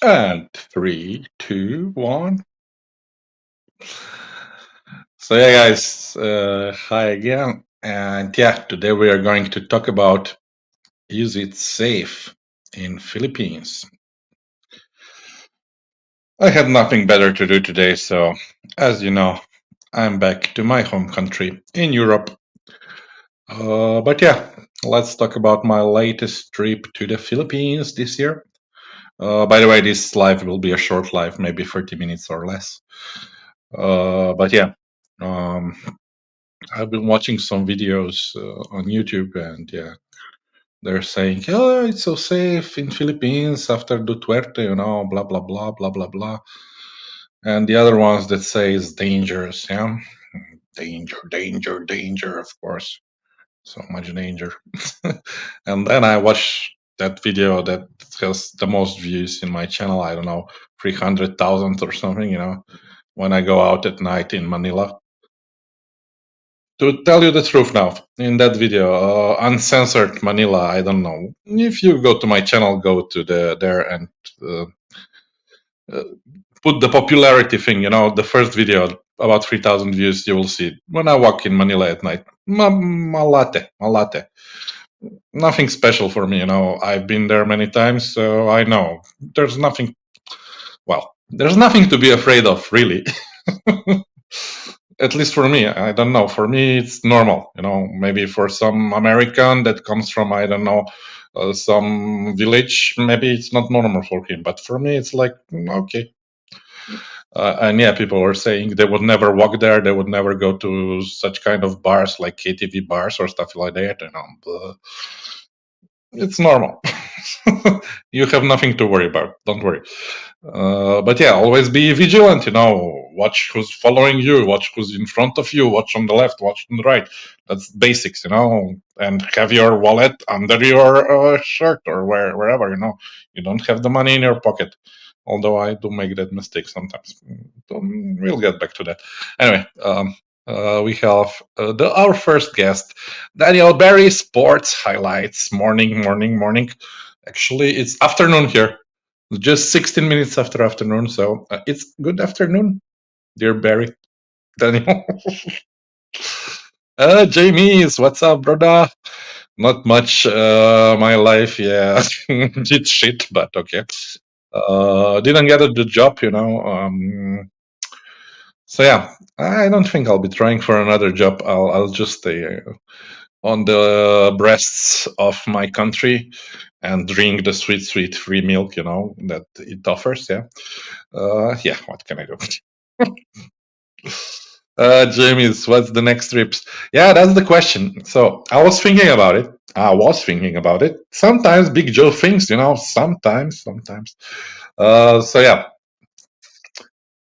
And three, two, one. So yeah, guys, hi again. And yeah, today we are going to talk about is it safe in Philippines? I had nothing better to do today, so as you know, I'm back to my home country in Europe. But yeah, let's talk about my latest trip to the Philippines this year. By the way, this live will be a short live, maybe 30 minutes or less. But yeah, um, I've been watching some videos on YouTube, and yeah, they're saying, "Oh, it's so safe in Philippines after Duterte, blah blah blah blah blah blah," and the other ones that say it's dangerous, yeah, danger, danger, danger, of course, so much danger. And then I watched that video that has the most views in my channel. I don't know, 300,000 or something, when I go out at night in Manila. To tell you the truth now, in that video, uncensored Manila, I don't know. If you go to my channel, go to there and uh, uh, put the popularity thing. The first video about 3,000 views. You will see when I walk in Manila at night. Malate, malate. Nothing special for me. I've been there many times, so I know there's nothing. Well, there's nothing to be afraid of, really. At least for me, I don't know. For me, it's normal. Maybe for some American that comes from, I don't know, some village, maybe it's not normal for him. But for me, it's like, okay. And yeah, people were saying they would never walk there. They would never go to such kind of bars like KTV bars or stuff like that. But it's normal. You have nothing to worry about. Don't worry. But yeah, always be vigilant. Watch who's following you, watch who's in front of you, watch on the left, watch on the right. That's basics. And have your wallet under your shirt or wherever. You don't have the money in your pocket. Although I do make that mistake sometimes. We'll get back to that. Anyway, we have our first guest, Daniel Barry, Sports Highlights. Morning, morning, morning. Actually, it's afternoon here. Just 16 minutes after afternoon, so it's good afternoon, dear Barry. Daniel. Jamies, what's up, brother? Not much. My life, yeah, it's shit, but okay. Didn't get the job, so yeah, I don't think I'll be trying for another job. I'll just stay on the breasts of my country and drink the sweet, sweet free milk, that it offers. Yeah. Yeah. What can I do? James, what's the next trips? Yeah, that's the question. So I was thinking about it. Sometimes Big Joe thinks, sometimes. So yeah,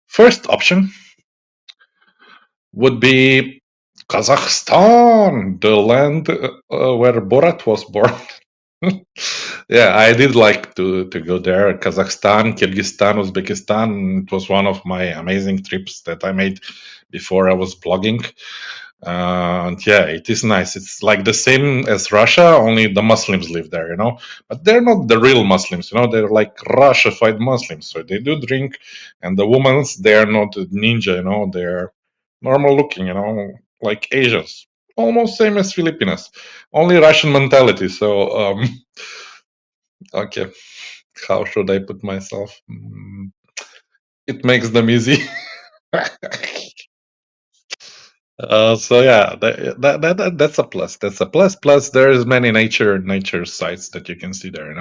first option would be Kazakhstan, the land where Borat was born. Yeah, I did like to go there. Kazakhstan, Kyrgyzstan, Uzbekistan. It was one of my amazing trips that I made before I was blogging. And yeah, it is nice. It's like the same as Russia, only the Muslims live there, But they're not the real Muslims, They're like Russified Muslims. So they do drink, and the women, they're not ninja, They're normal looking, like Asians. Almost same as Filipinos, only Russian mentality. So, okay, how should I put myself? It makes them easy. So yeah, that's a plus. That's a plus. Plus, there's many nature sites that you can see there.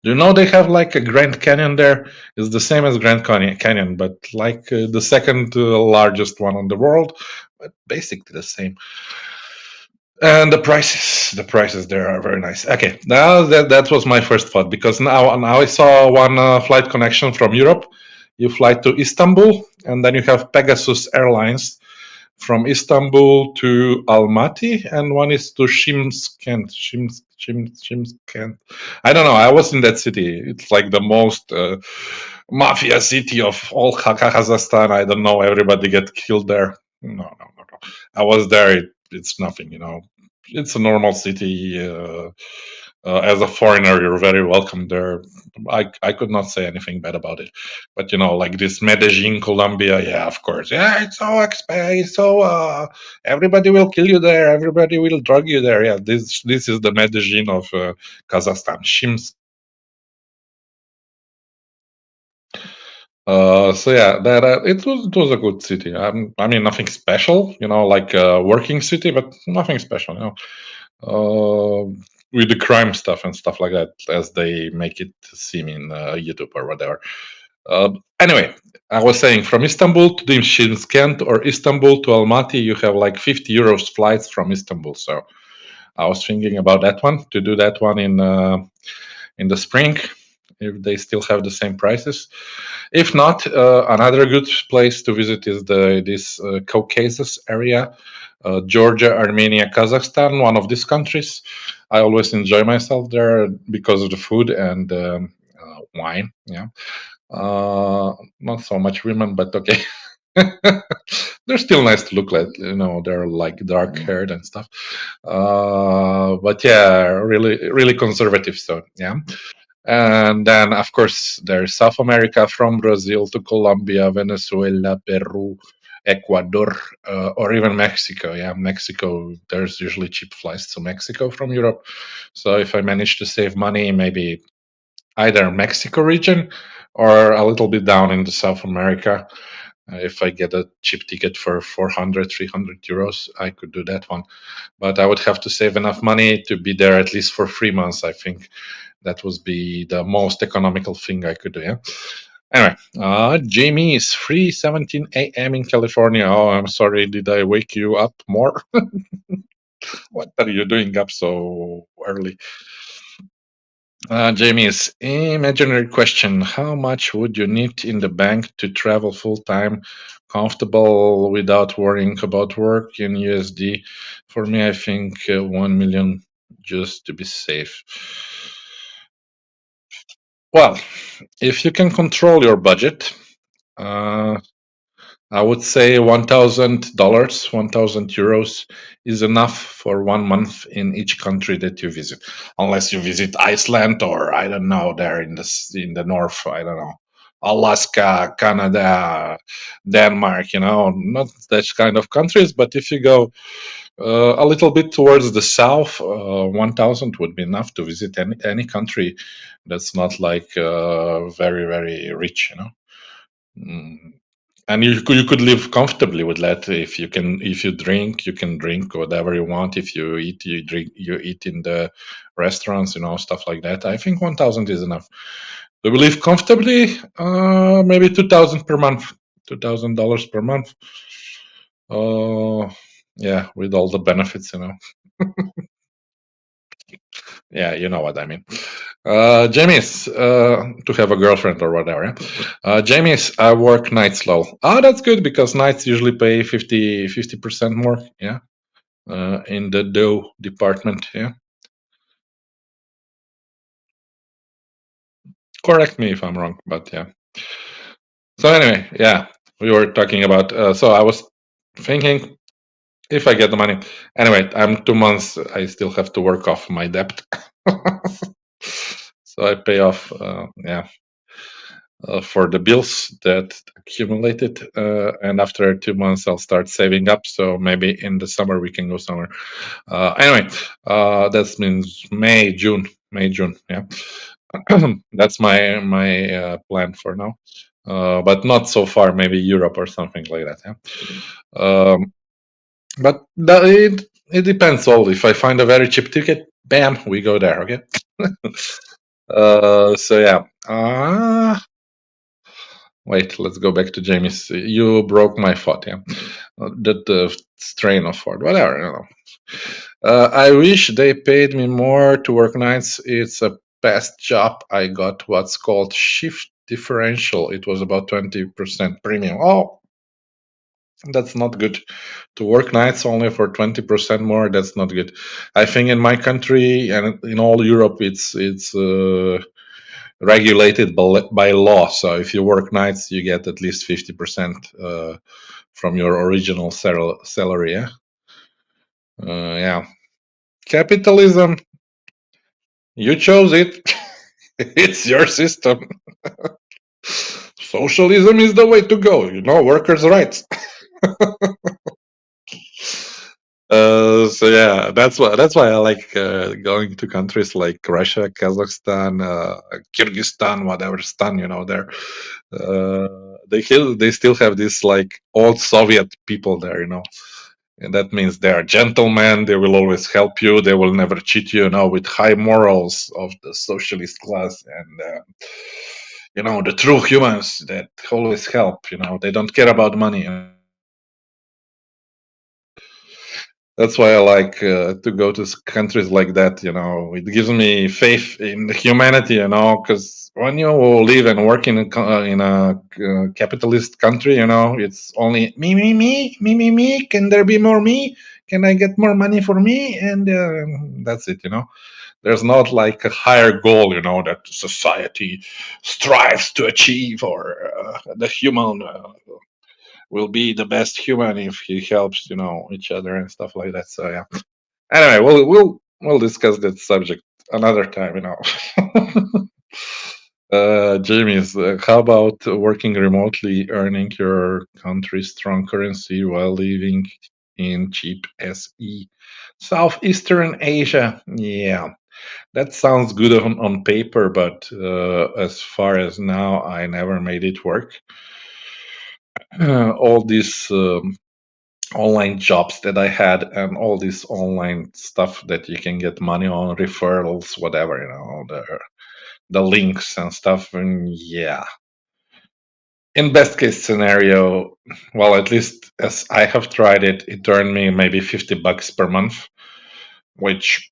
Do you know they have like a Grand Canyon there? It's the same as Grand Canyon, but like the second largest one in the world, but basically the same. And the prices there are very nice. Okay, now that was my first thought, because now I saw one flight connection from Europe. You fly to Istanbul, and then you have Pegasus Airlines from Istanbul to Almaty, and one is to Shymskent. Shymskent. I don't know. I was in that city. It's like the most mafia city of all Kazakhstan. I don't know. Everybody get killed there. No. I was there. It's nothing. It's a normal city. As a foreigner, you're very welcome there. I could not say anything bad about it. But like this Medellin, Colombia, yeah, of course. Yeah, it's so expensive. So everybody will kill you there. Everybody will drug you there. Yeah, this is the Medellin of Kazakhstan. Shims. So yeah, that it was a good city. I mean, nothing special, like a working city, but nothing special, with the crime stuff and stuff like that, as they make it seem in YouTube or whatever. Anyway, I was saying from Istanbul to Shymkent or Istanbul to Almaty, you have like 50 euros flights from Istanbul. So I was thinking about that one to do that one in the spring if they still have the same prices. If not, another good place to visit is this Caucasus area, Georgia, Armenia, Kazakhstan, one of these countries. I always enjoy myself there because of the food and wine. Yeah, not so much women, but okay. They're still nice to look like, they're like dark haired and stuff. But yeah, really, really conservative. So yeah. And then, of course, there's South America from Brazil to Colombia, Venezuela, Peru, Ecuador, or even Mexico. Yeah, Mexico, there's usually cheap flights to Mexico from Europe. So if I manage to save money, maybe either Mexico region or a little bit down in the South America. If I get a cheap ticket for 400, 300 euros, I could do that one. But I would have to save enough money to be there at least for 3 months, I think. That would be the most economical thing I could do. Yeah. Anyway, Jamie is 3:17 a.m. in California. Oh, I'm sorry. Did I wake you up more? What are you doing up so early? Jamie's imaginary question: how much would you need in the bank to travel full time, comfortable without worrying about work in USD? For me, I think 1 million just to be safe. Well, if you can control your budget, uh, I would say $1,000, 1,000 euros is enough for 1 month in each country that you visit, unless you visit Iceland or I don't know, there in the north. I don't know, Alaska, Canada, Denmark. Not that kind of countries. But if you go a little bit towards the south, 1,000 would be enough to visit any country that's not like very very rich. Mm. And you could live comfortably with that. If you drink, you can drink whatever you want. If you eat, you eat in the restaurants, stuff like that. I think 1,000 is enough. Do we live comfortably? Maybe 2,000 per month, $2,000 per month. Yeah, with all the benefits. Yeah, you know what I mean. Jamie's to have a girlfriend or whatever. Yeah? Jamie's I work nights low. Oh, that's good because nights usually pay 50% more. Yeah, in the dough department. Yeah, correct me if I'm wrong, but yeah. So anyway, yeah, we were talking about. So I was thinking if I get the money. Anyway, I'm 2 months. I still have to work off my debt. So I pay off. Yeah. For the bills that accumulated. And after 2 months, I'll start saving up. So maybe in the summer we can go somewhere. Anyway, that means May, June. Yeah, that's my plan for now. But not so far. Maybe Europe or something like that. Yeah. But it depends. All if I find a very cheap ticket, bam, we go there. Okay. So yeah. Wait, let's go back to Jamie's. You broke my thought, yeah. The strain of thought, whatever. I wish they paid me more to work nights. It's a past job. I got what's called shift differential. It was about 20% premium. Oh, that's not good. To work nights only for 20% more, that's not good. I think in my country and in all Europe, it's regulated by law. So if you work nights, you get at least 50% from your original salary. Yeah, yeah. Capitalism. You chose it. It's your system. Socialism is the way to go. Workers' rights. So yeah, that's why I like going to countries like Russia, Kazakhstan, Kyrgyzstan, whatever stan. There, they still have this like old Soviet people there. And that means they are gentlemen. They will always help you. They will never cheat you. With high morals of the socialist class, and the true humans that always help. They don't care about money. That's why I like to go to countries like that. It gives me faith in humanity. Because when you live and work in a capitalist country, it's only me, me, me, me, me, me. Can there be more me? Can I get more money for me? And that's it. There's not like a higher goal. That society strives to achieve, or the human will be the best human if he helps each other and stuff like that. So yeah, anyway, we'll discuss that subject another time. James, how about working remotely, earning your country's strong currency while living in cheap SE? Southeastern Asia. Yeah, that sounds good on paper, but as far as now, I never made it work. All these online jobs that I had, and all this online stuff that you can get money on, referrals, whatever, the links and stuff. And yeah, in best case scenario, well, at least as I have tried it, it earned me maybe $50 per month, which,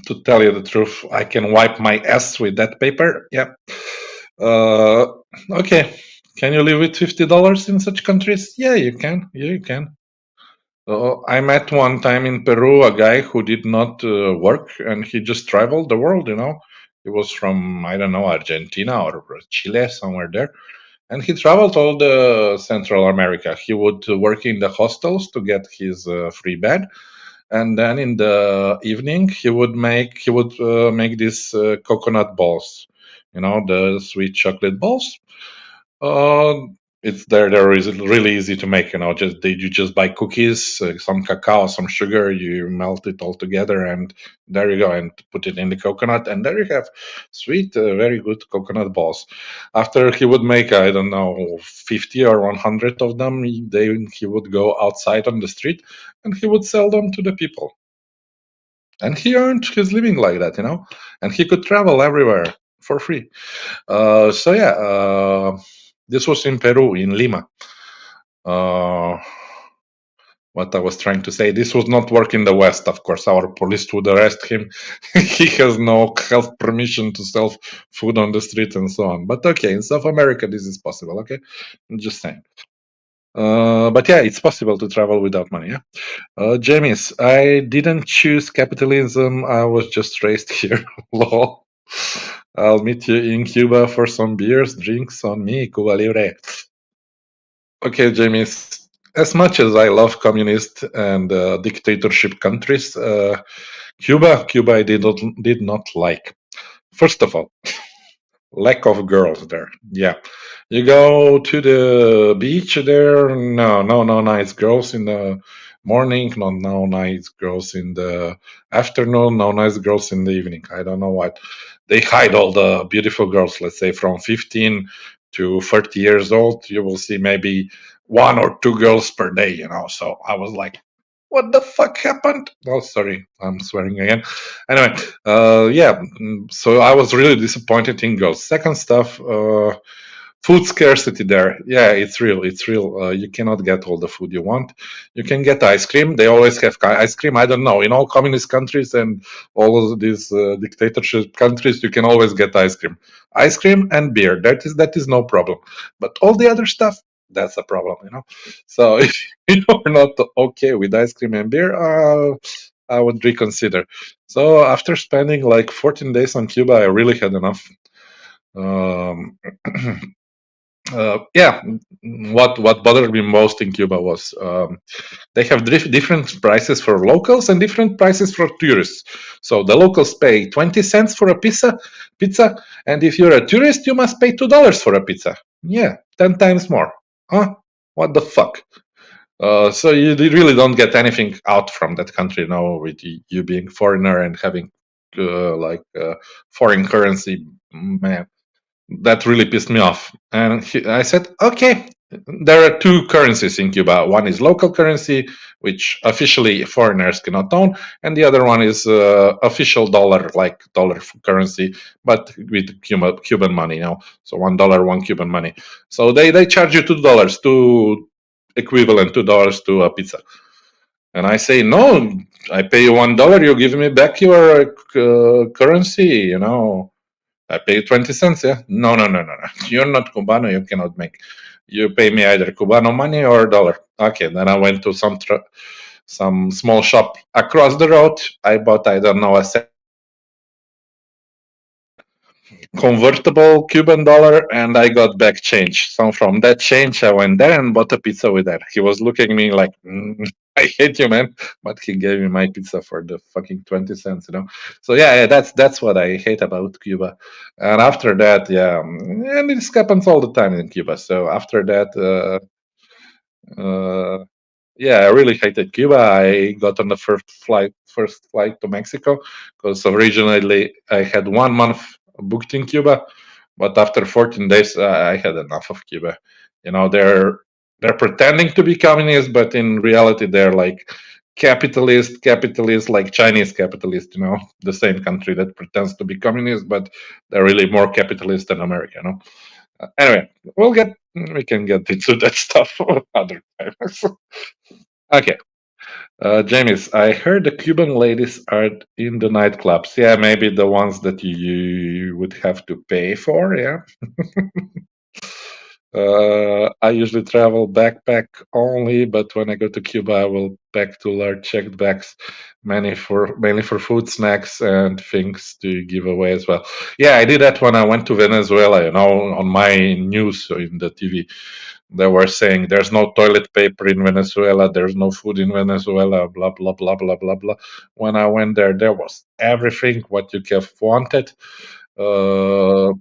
to tell you the truth, I can wipe my ass with that paper. Yeah. Uh, okay. Can you live with $50 in such countries? Yeah, you can. Yeah, you can. I met one time in Peru a guy who did not work, and he just traveled the world. He was from, I don't know, Argentina or Chile, somewhere there. And he traveled all the Central America. He would work in the hostels to get his free bed. And then in the evening, he would make these coconut balls, the sweet chocolate balls. uh, it's they're really easy to make. You just buy cookies, some cacao, some sugar. You melt it all together, and there you go, and put it in the coconut, and there you have sweet, very good coconut balls. After he would make, I don't know, 50 or 100 of them, he would go outside on the street, and he would sell them to the people, and he earned his living like that, and he could travel everywhere for free. So yeah, this was in Peru, in Lima. Uh, what I was trying to say, this was not work in the West. Of course, our police would arrest him. He has no health permission to sell food on the street and so on. But okay, in South America, this is possible. Okay, I'm just saying. But yeah, it's possible to travel without money. Yeah. James, I didn't choose capitalism. I was just raised here. Lol. I'll meet you in Cuba for some beers, drinks on me, Cuba Libre. Okay, James, as much as I love communist and dictatorship countries, Cuba I did not like. First of all, lack of girls there. Yeah. You go to the beach there, no nice girls in the morning, no nice girls in the afternoon, no nice girls in the evening. I don't know what. They hide all the beautiful girls, let's say from 15 to 30 years old. You will see maybe one or two girls per day, So I was like, what the fuck happened? Oh, sorry, I'm swearing again. Anyway, yeah, so I was really disappointed in girls. Second stuff, food scarcity there. Yeah, it's real. It's real. You cannot get all the food you want. You can get ice cream. They always have ice cream. I don't know. In all communist countries and all of these dictatorship countries, you can always get ice cream and beer. That is no problem. But all the other stuff, that's a problem. So if you're not okay with ice cream and beer, I would reconsider. So after spending like 14 days on Cuba, I really had enough. Um, Yeah, what bothered me most in Cuba was they have different prices for locals and different prices for tourists. So the locals pay 20 cents for a pizza, and if you're a tourist, you must pay $2 for a pizza. Yeah, 10 times more. Huh? What the fuck? So you really don't get anything out from that country now, with you being foreigner and having foreign currency. Man, that really pissed me off. And I said, okay, there are two currencies in Cuba. One is local currency, which officially foreigners cannot own, and the other one is official dollar, like dollar currency, but with Cuban money. So $1, one Cuban money. So they charge you $2, two equivalent $2 to a pizza. And I say, no, I pay you $1. You give me back your currency. I pay you 20 cents, yeah? No, no, no, no, no. You're not Cubano, you cannot make. You pay me either Cubano money or dollar. Okay, then I went to some small shop across the road. I bought, I don't know, a convertible Cuban dollar, and I got back change. So from that change, I went there and bought a pizza with that. He was looking at me like, I hate you, man. But he gave me my pizza for the fucking 20 cents. So yeah, that's what I hate about Cuba. And after that, yeah, and this happens all the time in Cuba. So after that, yeah, I really hated Cuba. I got on the first flight to Mexico, because originally I had 1 month booked in Cuba, but after 14 days, I had enough of Cuba. They're pretending to be communist, but in reality, they're like capitalist, like Chinese capitalist. The same country that pretends to be communist, but they're really more capitalist than America. Anyway, we can get into that stuff other time. Okay. James, I heard the Cuban ladies are in the nightclubs. Yeah, maybe the ones that you would have to pay for. Yeah. I usually travel backpack only, but when I go to Cuba, I will pack two large checked bags, mainly for food, snacks, and things to give away as well. Yeah, I did that when I went to Venezuela. On my news in the TV, they were saying there's no toilet paper in Venezuela, there's no food in Venezuela, blah blah blah blah blah blah. When I went there was everything what you have wanted. Uh,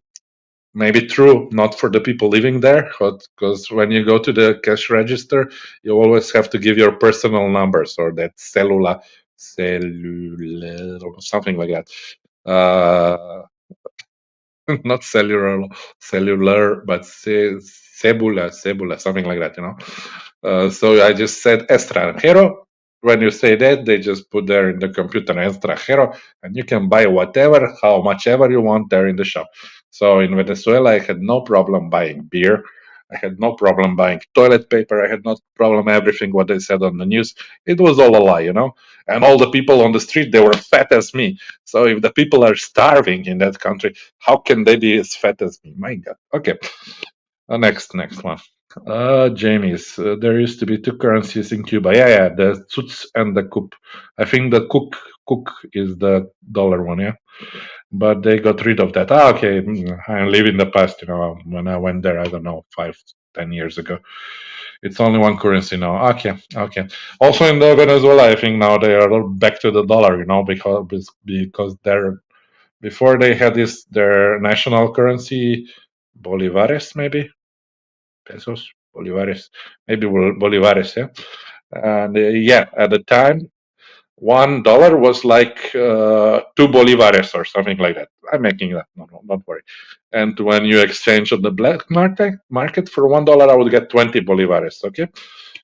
Maybe true, not for the people living there, because when you go to the cash register, you always have to give your personal numbers, or that cellular, or something like that. Not cellular, but cebula, something like that. So I just said extranjero. When you say that, they just put there in the computer extranjero, and you can buy whatever, how much ever you want there in the shop. So in Venezuela, I had no problem buying beer. I had no problem buying toilet paper. I had no problem everything what they said on the news. It was all a lie. And all the people on the street, they were fat as me. So if the people are starving in that country, how can they be as fat as me? My God. Okay. Next one. James, there used to be two currencies in Cuba. Yeah, the Tsuts and the Kup. I think the Cook is the dollar one, yeah. But they got rid of that. Okay. I live in the past. When I went there, I don't know, 5-10 years ago. It's only one currency now. Okay. Also in the Venezuela, I think now they are all back to the dollar. Because they're before they had their national currency, bolivares, maybe pesos, bolivares, maybe bolivares, yeah. And yeah, at the time, $1 was like 2 bolivares or something like that. I'm making that. No, don't worry. And when you exchange on the black market for $1, I would get 20 bolivares. Okay,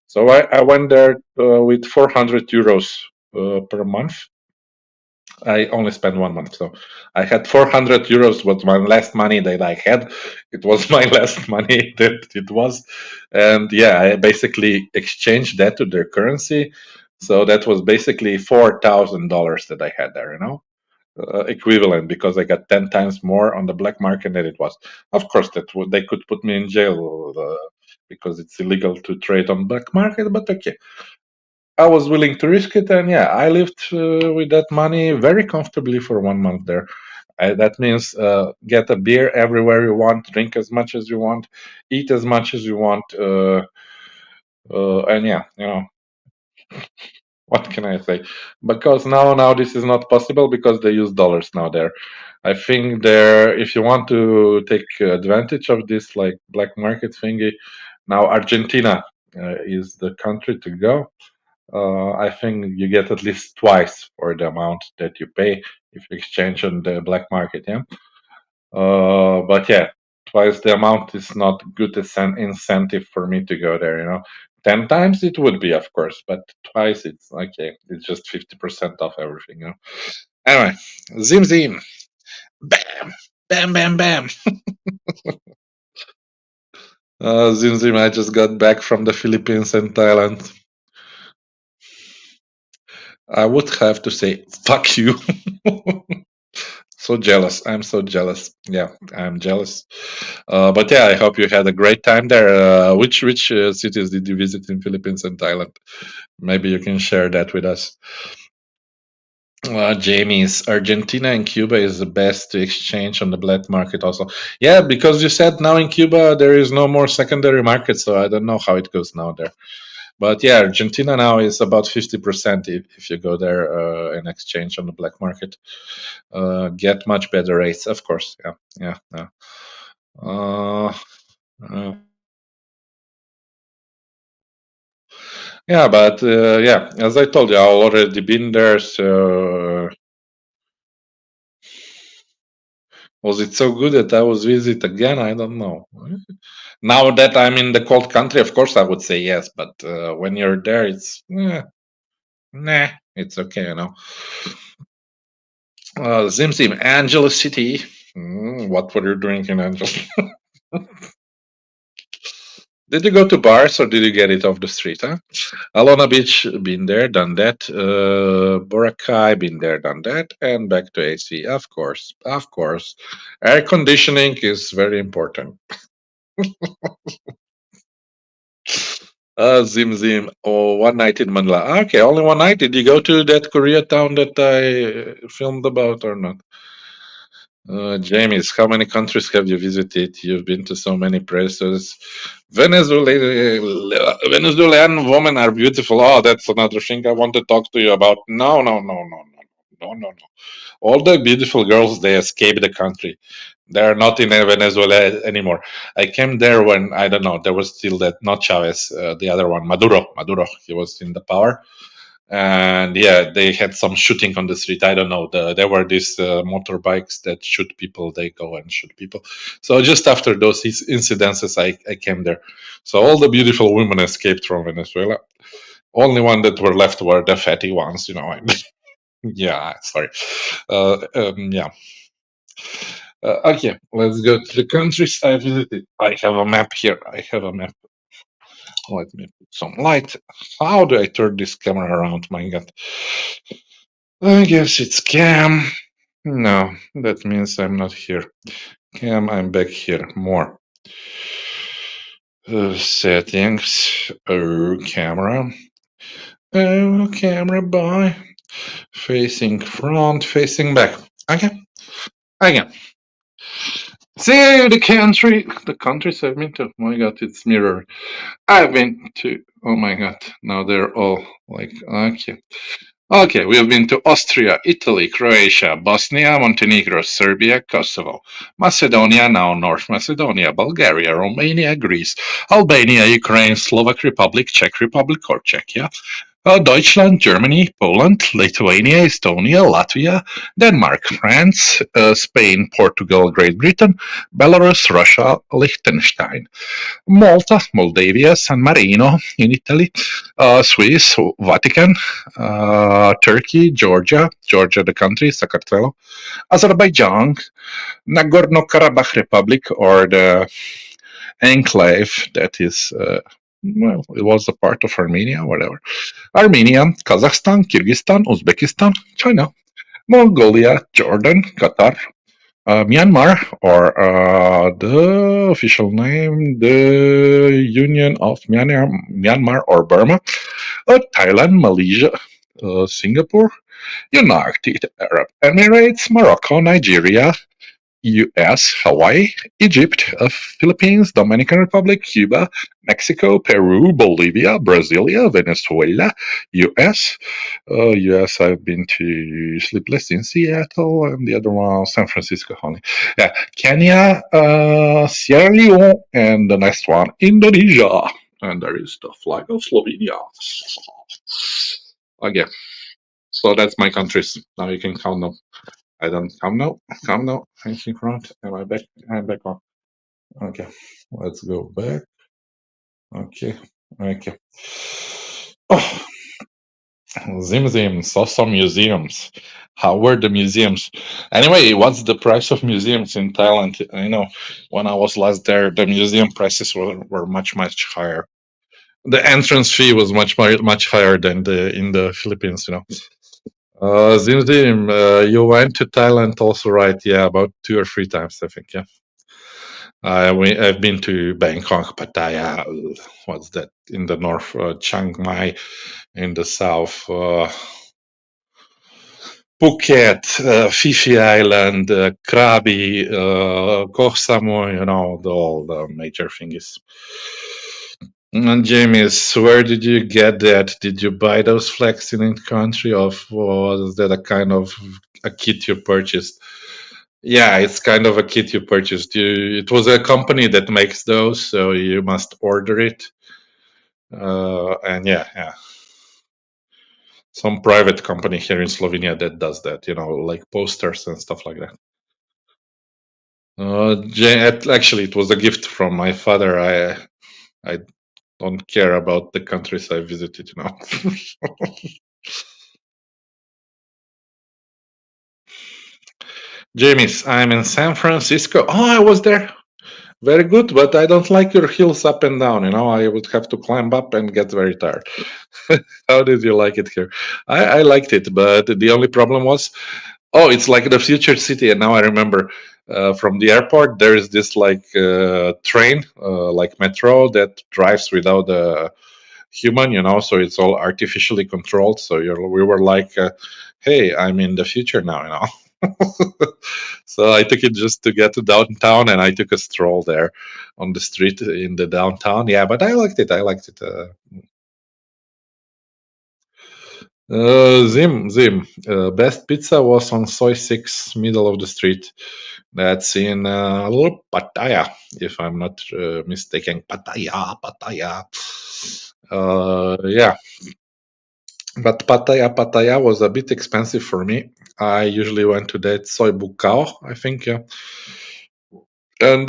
so I went there with 400 euros per month. I only spent 1 month, so I had 400 euros. Was my last money that I had. It was my last money that it was, and yeah, I basically exchanged that to their currency. So that was basically $4,000 that I had there. Equivalent, because I got 10 times more on the black market than it was. Of course, they could put me in jail because it's illegal to trade on black market. But okay, I was willing to risk it, and yeah, I lived with that money very comfortably for 1 month there. That means get a beer everywhere you want, drink as much as you want, eat as much as you want, and yeah, what can I say? Because now this is not possible because they use dollars now there. I think there, if you want to take advantage of this like black market thingy, now Argentina is the country to go. I think you get at least twice for the amount that you pay if you exchange on the black market. Yeah. But yeah, twice the amount is not good as an incentive for me to go there. 10 times it would be, of course, but twice it's okay. It's just 50% off everything. Anyway, zim zim, bam, bam, bam, bam. Zim zim. I just got back from the Philippines and Thailand. I would have to say fuck you. So jealous. I'm so jealous. Yeah, I'm jealous. But yeah, I hope you had a great time there. Which cities did you visit in Philippines and Thailand? Maybe you can share that with us. Jamie's Argentina and Cuba is the best to exchange on the black market also. Yeah, because you said now in Cuba there is no more secondary market, so I don't know how it goes now there. But yeah, Argentina now is about 50% if you go there and exchange on the black market. Get much better rates, of course. Yeah. Uh, uh, yeah, but yeah, as I told you, I've already been there. So was it so good that I was visit again? I don't know. Now that I'm in the cold country, of course I would say yes. But when you're there, it's nah, it's okay. Zim Zim, Angeles City. What were you drinking, Angeles? Did you go to bars or did you get it off the street? Huh? Alona Beach, been there, done that. Boracay, been there, done that. And back to AC, of course. Air conditioning is very important. Zim Zim. Oh, one night in Manila. Okay, only one night. Did you go to that Koreatown that I filmed about or not? James, how many countries have you visited? You've been to so many places. Venezuelan women are beautiful. Oh, that's another thing I want to talk to you about. No, no, no, no, no, no, no, no. All the beautiful girls, they escaped the country. They're not in Venezuela anymore. I came there when, I don't know, there was still that, not Chavez, the other one, Maduro, he was in the power. And yeah, they had some shooting on the street. I don't know. There were these motorbikes that shoot people. They go and shoot people. So just after those incidences, I came there. So all the beautiful women escaped from Venezuela. Only one that were left were the fatty ones. Yeah, sorry. Yeah. Okay, let's go to the countries I visited. I have a map here. Let me put some light. How do I turn this camera around? My God. I guess it's cam. No, that means I'm not here. Cam, I'm back here. More. Settings. Camera. Camera by. Facing front, facing back. Okay. Again. See the country. The countries I've been to. Oh my God, it's mirror. I've been to. Oh my God. Now they're all like, okay. Okay, we have been to Austria, Italy, Croatia, Bosnia, Montenegro, Serbia, Kosovo, Macedonia, now North Macedonia, Bulgaria, Romania, Greece, Albania, Ukraine, Slovak Republic, Czech Republic or Czechia, Deutschland, Germany, Poland, Lithuania, Estonia, Latvia, Denmark, France, Spain, Portugal, Great Britain, Belarus, Russia, Liechtenstein, Malta, Moldavia, San Marino in Italy, Swiss, Vatican, Turkey, Georgia the country, Sakartvelo, Azerbaijan, Nagorno-Karabakh Republic, or the enclave that is, well, it was a part of Armenia, whatever. Armenia, Kazakhstan, Kyrgyzstan, Uzbekistan, China, Mongolia, Jordan, Qatar, Myanmar, or the official name, the Union of Myanmar or Burma, Thailand, Malaysia, Singapore, United Arab Emirates, Morocco, Nigeria, US, Hawaii, Egypt, Philippines, Dominican Republic, Cuba, Mexico, Peru, Bolivia, Brasilia, Venezuela, US. US, I've been to Sleepless in Seattle, and the other one, San Francisco, honey. Yeah, Kenya, Sierra Leone, and the next one, Indonesia. And there is the flag of Slovenia. Okay, so that's my countries. Now you can count them. I don't count now. Count now. Facing front. Am I back? I'm back on. Okay, let's go back. Okay, okay. Oh, Zim Zim, saw some museums. How were the museums? Anyway, what's the price of museums in Thailand? I know when I was last there, the museum prices were much, much higher. The entrance fee was much higher than in the Philippines, you know. Zim Zim, you went to Thailand also, right? Yeah, about 2 or 3 times, I think. Yeah. I've been to Bangkok, Pattaya, what's that in the north, Chiang Mai in the south, Phuket, Phi Phi Island, Krabi, Koh Samui, you know, all the major things. And James, where did you get that? Did you buy those flags in the country, or was that a kind of a kit you purchased? Yeah, it's kind of a kit you purchased. It was a company that makes those, so you must order it. And yeah, some private company here in Slovenia that does that, you know, like posters and stuff like that. Actually, it was a gift from my father. I don't care about the countries I visited, you know. James, I'm in San Francisco. Oh, I was there. Very good, but I don't like your hills up and down. You know, I would have to climb up and get very tired. How did you like it here? I liked it, but the only problem was, oh, it's like the future city. And now I remember from the airport, there is this like train, like metro that drives without a human, you know, so it's all artificially controlled. So we were like, hey, I'm in the future now, you know. So I took it just to get to downtown, and I took a stroll there on the street in the downtown. Yeah, but I liked it. I liked it. Zim. Best pizza was on Soy 6, middle of the street. That's in Pattaya, if I'm not mistaken. Pattaya. Yeah, but Pattaya was a bit expensive for me. I usually went to that Soy Bucao, I think, yeah. And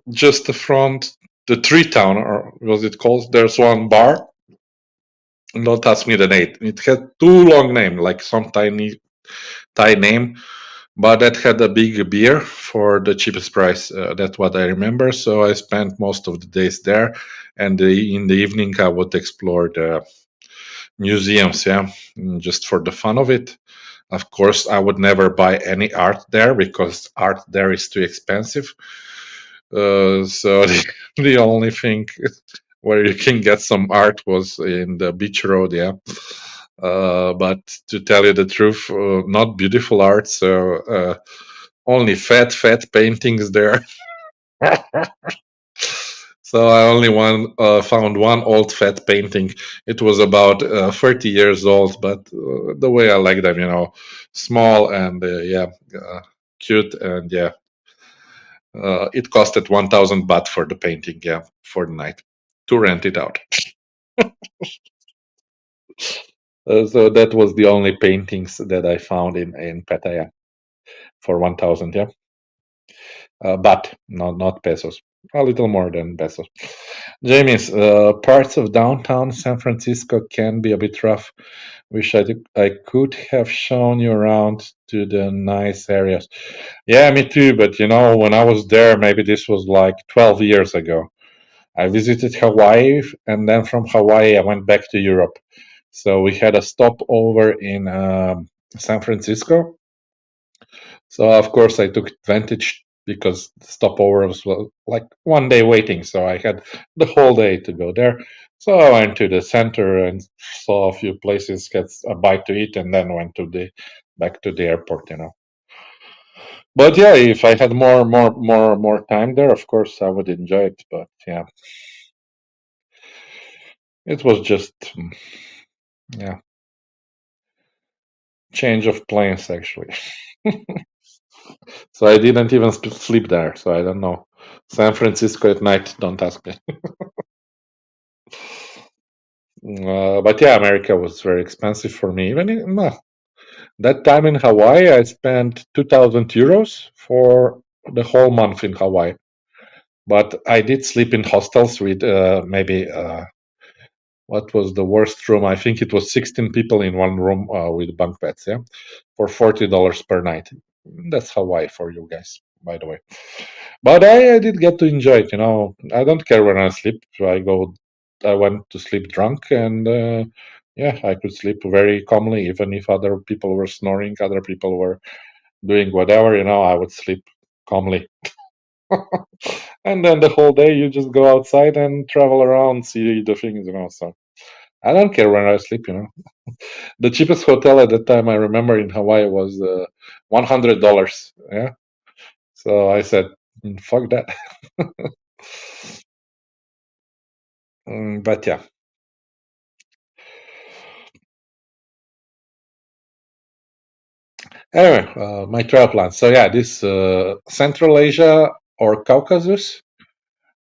just front the tree town, or was it called? There's one bar. Don't ask me the name. It had too long name, like some tiny Thai name, but that had a big beer for the cheapest price. That's what I remember. So I spent most of the days there, and in the evening I would explore the museums. Yeah, just for the fun of it. Of course, I would never buy any art there because art there is too expensive. So the only thing where you can get some art was in the beach road, yeah. But to tell you the truth, not beautiful art, so only fat paintings there. So I only found one old fat painting. It was about 30 years old, but the way I like them, you know, small and yeah, cute, and yeah, it costed 1,000 baht for the painting, yeah, for the night to rent it out. So that was the only paintings that I found in Pattaya for 1,000, yeah. But not pesos, a little more than pesos. James, parts of downtown San Francisco can be a bit rough. Wish I could have shown you around to the nice areas. Yeah, me too. But you know, when I was there, maybe this was like 12 years ago. I visited Hawaii, and then from Hawaii, I went back to Europe. So we had a stopover in San Francisco. So of course, I took advantage because the stopover was like one day waiting. So I had the whole day to go there. So I went to the center and saw a few places, get a bite to eat, and then went to the back to the airport. But yeah, if I had more time there, of course I would enjoy it. But yeah, it was just yeah, change of plans actually. So I didn't even sleep there. So I don't know. San Francisco at night. Don't ask me. But yeah, America was very expensive for me. Even that time in Hawaii, I spent 2,000 euros for the whole month in Hawaii. But I did sleep in hostels with maybe what was the worst room? I think it was 16 people in one room with bunk beds. Yeah, for $40 per night. That's Hawaii for you guys, by the way. But I did get to enjoy it. I don't care when I sleep. I went to sleep drunk, and yeah, I could sleep very calmly, even if other people were snoring, other people were doing whatever. I would sleep calmly. And then the whole day you just go outside and travel around, see the things. So I don't care when I sleep. The cheapest hotel at the time I remember in Hawaii was $100. Yeah. So I said, fuck that. But yeah. Anyway, my travel plans. So yeah, this Central Asia or Caucasus.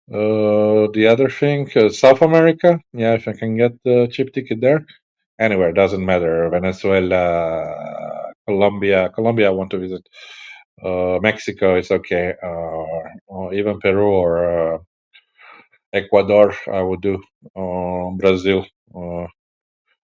The other thing, South America. Yeah, if I can get the cheap ticket there. Anywhere, doesn't matter. Venezuela, Colombia. Colombia, I want to visit. Mexico is okay. Or even Peru or Ecuador, I would do. Brazil. Uh,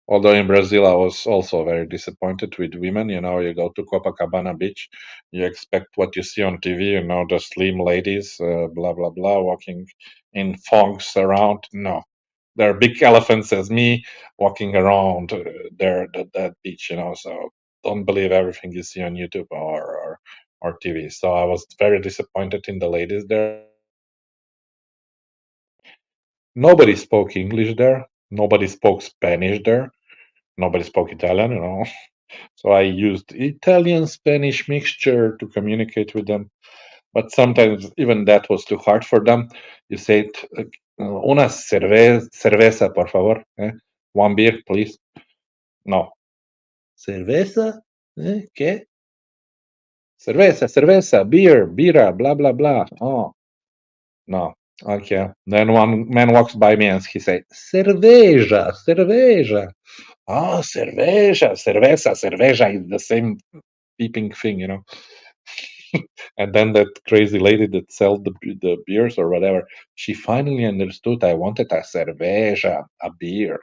Although in Brazil, I was also very disappointed with women. You go to Copacabana Beach, you expect what you see on TV, the slim ladies, blah, blah, blah, walking in thongs around. No, they're big elephants as me walking around there, that beach, so don't believe everything you see on YouTube or TV. So I was very disappointed in the ladies there. Nobody spoke English there. Nobody spoke Spanish there. Nobody spoke Italian. So I used Italian Spanish mixture to communicate with them, but sometimes even that was too hard for them. You said, "Una cerveza, por favor." One beer, please. No. Cerveza? ¿Qué? Cerveza, beer, bira, blah, blah, blah. Oh, no. Okay. Then one man walks by me and he said, cerveja, cerveja. Oh, cerveza is the same beeping thing. And then that crazy lady that sells the beers or whatever, she finally understood I wanted a cerveja, a beer.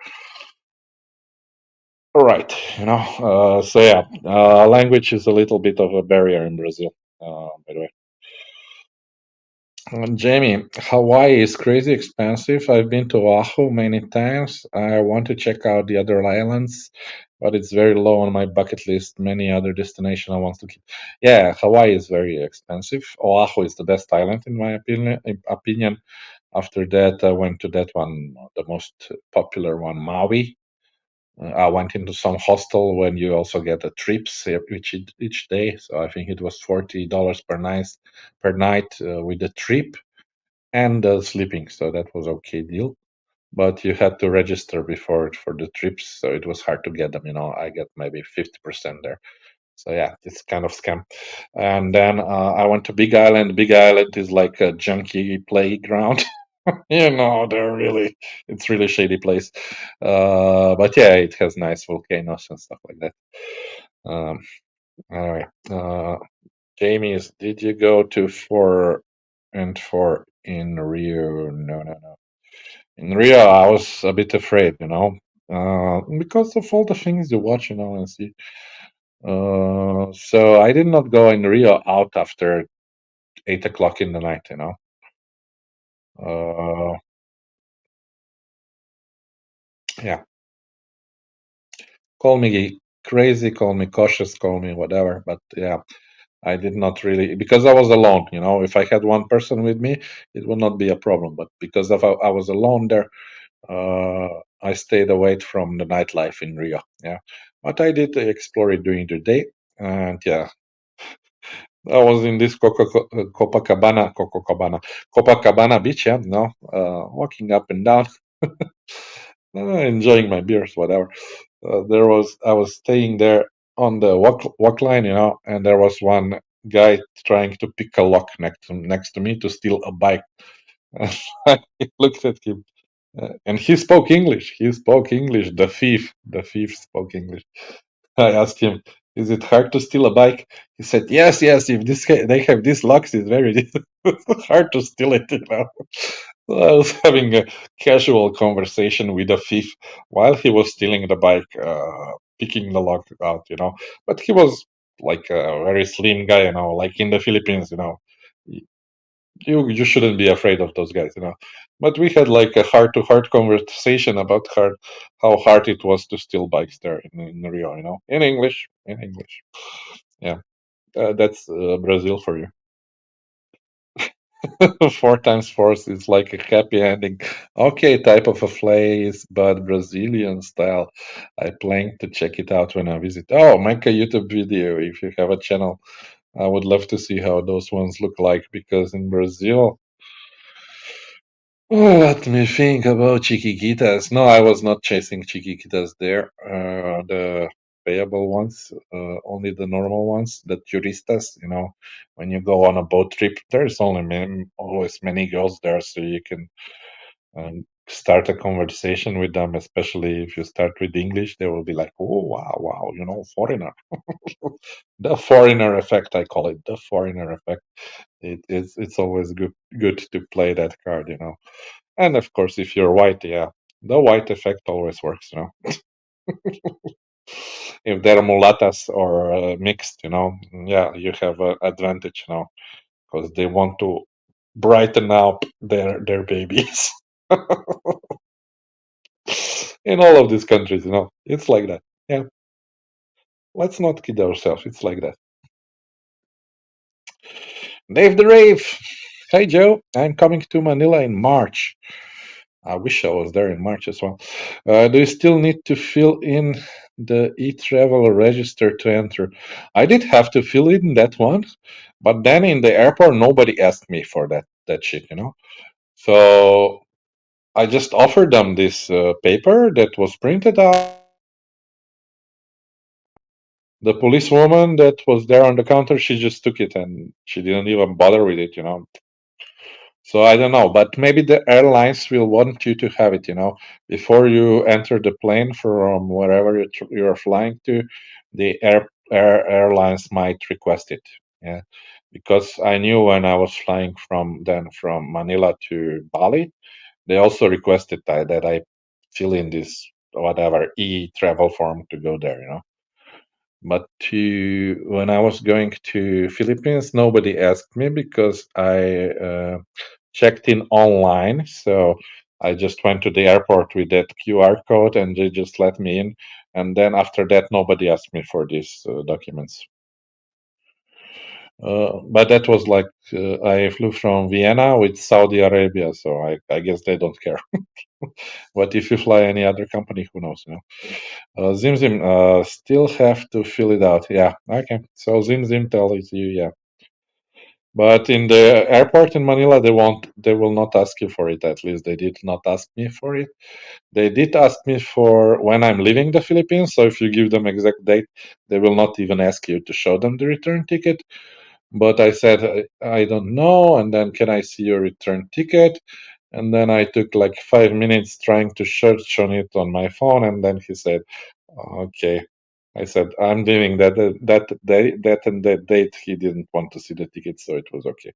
All right, so yeah, language is a little bit of a barrier in Brazil, by the way. Jamie, Hawaii is crazy expensive. I've been to Oahu many times. I want to check out the other islands, but it's very low on my bucket list. Many other destinations I want to keep. Yeah, Hawaii is very expensive. Oahu is the best island in my opinion. After that, I went to that one, the most popular one, Maui. I went into some hostel when you also get the trips each day. So I think it was $40 per night with the trip and sleeping. So that was okay deal. But you had to register before for the trips, so it was hard to get them. I get maybe 50% there. So yeah, it's kind of scam. And then I went to Big Island. Big Island is like a junkie playground. It's really shady place. But yeah, it has nice volcanoes and stuff like that. Um, anyway, Jamie's, did you go to 4 and 4 in Rio? No, no, no. In Rio, I was a bit afraid, because of all the things you watch, and see. So I did not go in Rio out after 8 o'clock in the night. Uh, yeah, call me crazy, call me cautious, call me whatever, but yeah, I did not really, because I was alone. If I had one person with me, it would not be a problem. But because I was alone there, I stayed away from the nightlife in Rio. Yeah, but I did explore it during the day, and yeah, I was in this Copacabana beach. Yeah, no, walking up and down, enjoying my beers, whatever. I was staying there on the walk line, and there was one guy trying to pick a lock next to me to steal a bike. I looked at him, and he spoke English. He spoke English. The thief spoke English. I asked him, "Is it hard to steal a bike?" He said, "Yes, yes. If they have these locks, it's very hard to steal it." So I was having a casual conversation with a thief while he was stealing the bike, picking the lock out. But he was like a very slim guy, like in the Philippines. You shouldn't be afraid of those guys. But we had like a heart-to-heart conversation about how hard it was to steal bikes there in Rio, in English, yeah. That's Brazil for you. Four times force is like a happy ending. Okay, type of a place, but Brazilian style. I plan to check it out when I visit. Oh, make a YouTube video if you have a channel. I would love to see how those ones look like, because in Brazil, let me think about Chiquiquitas. No, I was not chasing Chiquiquitas there. The payable ones, only the normal ones, the turistas. When you go on a boat trip, there's always many girls there, so you can start a conversation with them. Especially if you start with English, they will be like, "Oh, wow, wow, foreigner." The foreigner effect, I call it, the foreigner effect. It's always good to play that card. And of course, if you're white, yeah, the white effect always works. If they're mulatas or mixed, yeah, you have an advantage, because they want to brighten up their babies. In all of these countries, it's like that. Yeah, let's not kid ourselves. It's like that. Dave the Rave. Hey Joe, I'm coming to Manila in March. I wish I was there in March as well. Do you still need to fill in the e-travel register to enter? I did have to fill in that one, but then in the airport nobody asked me for that shit. So I just offered them this paper that was printed out. The policewoman that was there on the counter, she just took it and she didn't even bother with it. So I don't know, but maybe the airlines will want you to have it. Before you enter the plane from wherever you're flying to, the airlines might request it. Yeah, because I knew when I was flying from Manila to Bali, they also requested that I fill in this whatever e-travel form to go there. But when I was going to Philippines, nobody asked me because I checked in online. So I just went to the airport with that QR code and they just let me in. And then after that, nobody asked me for these documents. But that was like I flew from Vienna with Saudi Arabia, so I guess they don't care. But if you fly any other company, who knows? Zimzim, still have to fill it out. Yeah, okay. So Zimzim tells you, yeah. But in the airport in Manila, they will not ask you for it. At least they did not ask me for it. They did ask me for when I'm leaving the Philippines. So if you give them exact date, they will not even ask you to show them the return ticket. But I said I don't know, and then can I see your return ticket? And then I took like 5 minutes trying to search on it on my phone, and then he said, "Okay." I said, "I'm doing that and that date." He didn't want to see the ticket, so it was okay.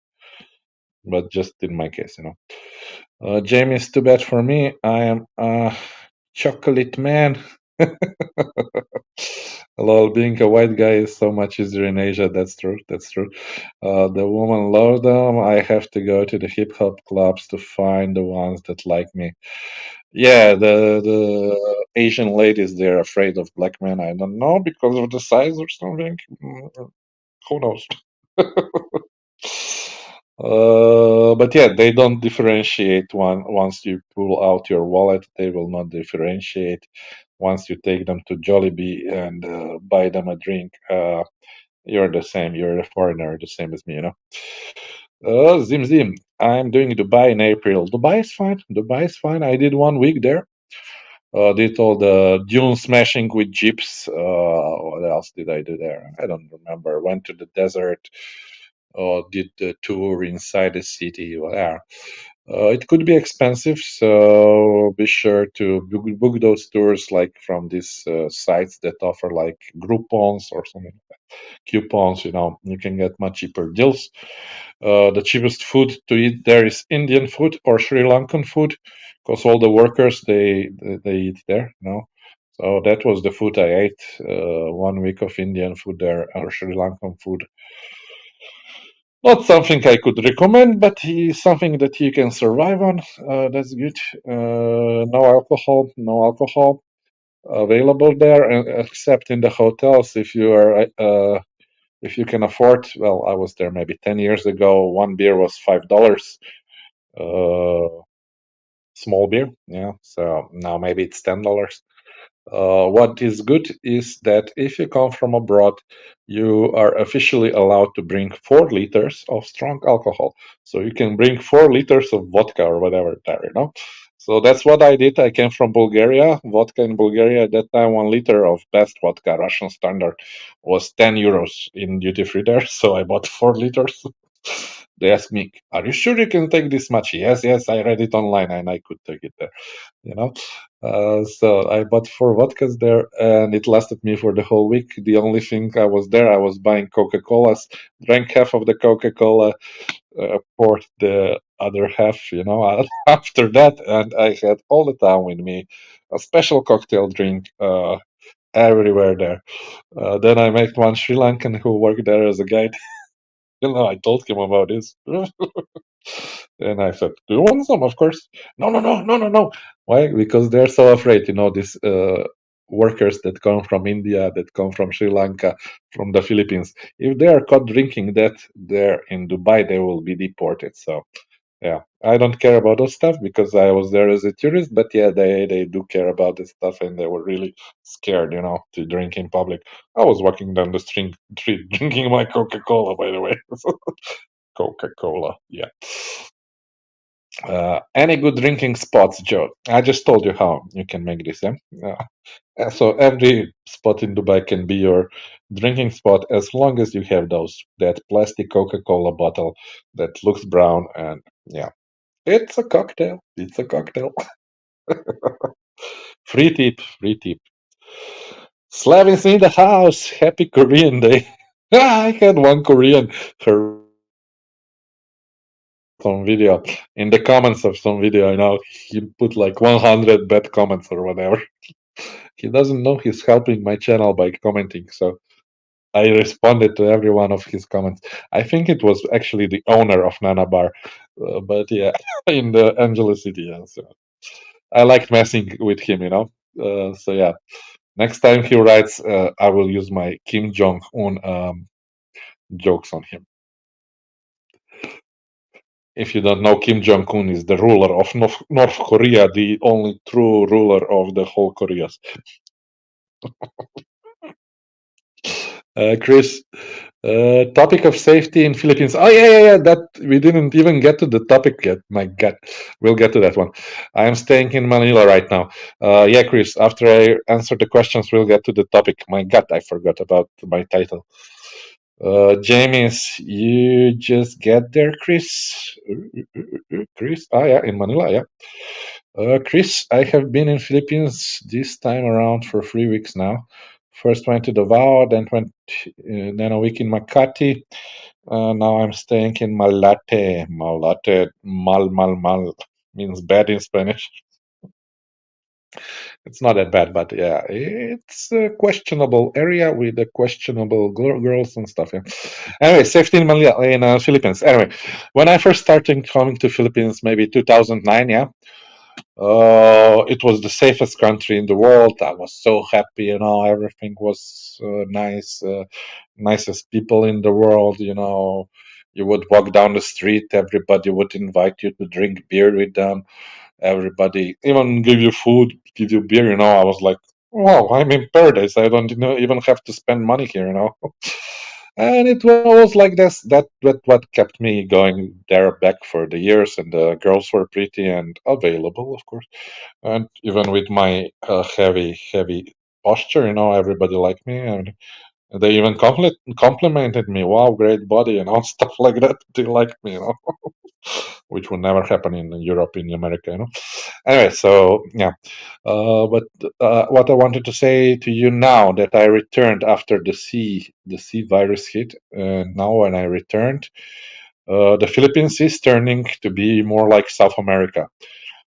But just in my case. Jamie, it's too bad for me. I am a chocolate man. Lol, being a white guy is so much easier in Asia. That's true. That's true. The woman loves them. I have to go to the hip hop clubs to find the ones that like me. Yeah, the Asian ladies, they're afraid of black men. I don't know, because of the size or something. Who knows? But yeah, they don't differentiate once you pull out your wallet. They will not differentiate. Once you take them to Jollibee and buy them a drink, you're the same. You're a foreigner, the same as me, you know. Zim Zim. I'm doing Dubai in April. Dubai is fine. Dubai is fine. I did 1 week there. Did all the dune smashing with jeeps. What else did I do there? I don't remember. Went to the desert. Did the tour inside the city. Whatever. It could be expensive, so be sure to book those tours like from these sites that offer like Groupons or something, coupons. You know, you can get much cheaper deals. The cheapest food to eat there is Indian food or Sri Lankan food, because all the workers they eat there. You know, so that was the food I ate. 1 week of Indian food there or Sri Lankan food. Not something I could recommend, but something that you can survive on. That's good. No alcohol, no alcohol available there, except in the hotels. If you can afford. Well, I was there maybe 10 years ago. One beer was $5. Uh, Small beer, yeah. So now maybe it's $10. What is good is that if you come from abroad, you are officially allowed to bring 4 liters of strong alcohol. So you can bring 4 liters of vodka or whatever there, you know. So that's what I did. I came from Bulgaria. Vodka in Bulgaria at that time, 1 liter of best vodka, Russian standard, was €10 in duty free there. So I bought 4 liters. They asked me, "Are you sure you can take this much?" Yes, yes, I read it online and I could take it there. You know, so I bought 4 vodkas there, and it lasted me for the whole week. The only thing I was there, I was buying Coca Colas, drank half of the Coca Cola, poured the other half, you know, after that, and I had all the time with me a special cocktail drink everywhere there. Then I met one Sri Lankan who worked there as a guide. You know, I told him about this. And I said, "Do you want some?" Of course. No, no, no, no, no, no. Why? Because they're so afraid. You know, these workers that come from India, that come from Sri Lanka, from the Philippines. If they are caught drinking that there in Dubai, they will be deported. So, yeah, I don't care about those stuff because I was there as a tourist. But yeah, they do care about this stuff, and they were really scared, you know, to drink in public. I was walking down the street drinking my Coca Cola, by the way. Coca Cola, yeah. Any good drinking spots, Joe? I just told you how you can make this. Yeah. So every spot in Dubai can be your drinking spot as long as you have that plastic Coca-Cola bottle that looks brown, and yeah, it's a cocktail. It's a cocktail. Free tip. Free tip. Slavin's in the house. Happy Korean Day. I had one Korean her some video in the comments of some video. You know, he put like 100 bad comments or whatever. He doesn't know he's helping my channel by commenting, so I responded to every one of his comments. I think it was actually the owner of Nana Bar, but yeah, in the Angeles City. Yeah, so I liked messing with him, you know. So yeah, next time he writes, I will use my Kim Jong Un jokes on him. If you don't know, Kim Jong Un is the ruler of North Korea, the only true ruler of the whole Korea. Chris, topic of safety in Philippines. Oh yeah. That we didn't even get to the topic yet. My God, we'll get to that one. I am staying in Manila right now. Yeah, Chris. After I answer the questions, we'll get to the topic. My God, I forgot about my title. James, you just get there, Chris. Chris, yeah, in Manila, yeah. Chris, I have been in Philippines this time around for 3 weeks now. First went to Davao, then a week in Makati. Now I'm staying in Malate. Malate, mal means bad in Spanish. It's not that bad, but yeah, it's a questionable area with the questionable girls and stuff. Yeah. Anyway, safety in Manila, in Philippines. Anyway, when I first started coming to Philippines, maybe 2009, yeah, it was the safest country in the world. I was so happy, you know, everything was nice, nicest people in the world, you know. You would walk down the street, everybody would invite you to drink beer with them. Everybody even give you food, give you beer. I was like, wow, I'm in paradise. I don't even have to spend money here. And it was like this. That what kept me going there back for the years. And the girls were pretty and available, of course. And even with my heavy posture, everybody liked me, and they even complimented me. Wow, great body, stuff like that. They liked me, which would never happen in Europe, in America. Anyway, so yeah. But what I wanted to say to you now that I returned after the C virus hit, now when I returned, the Philippines is turning to be more like South America.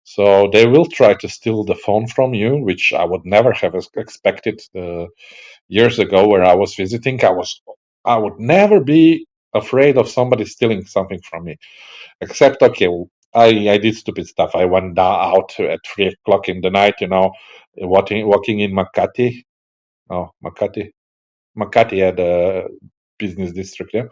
So they will try to steal the phone from you, which I would never have expected years ago where I was visiting. I would never be afraid of somebody stealing something from me, except okay, I did stupid stuff. I went out at 3 o'clock in the night, walking in Makati. Oh, Makati had a business district, yeah.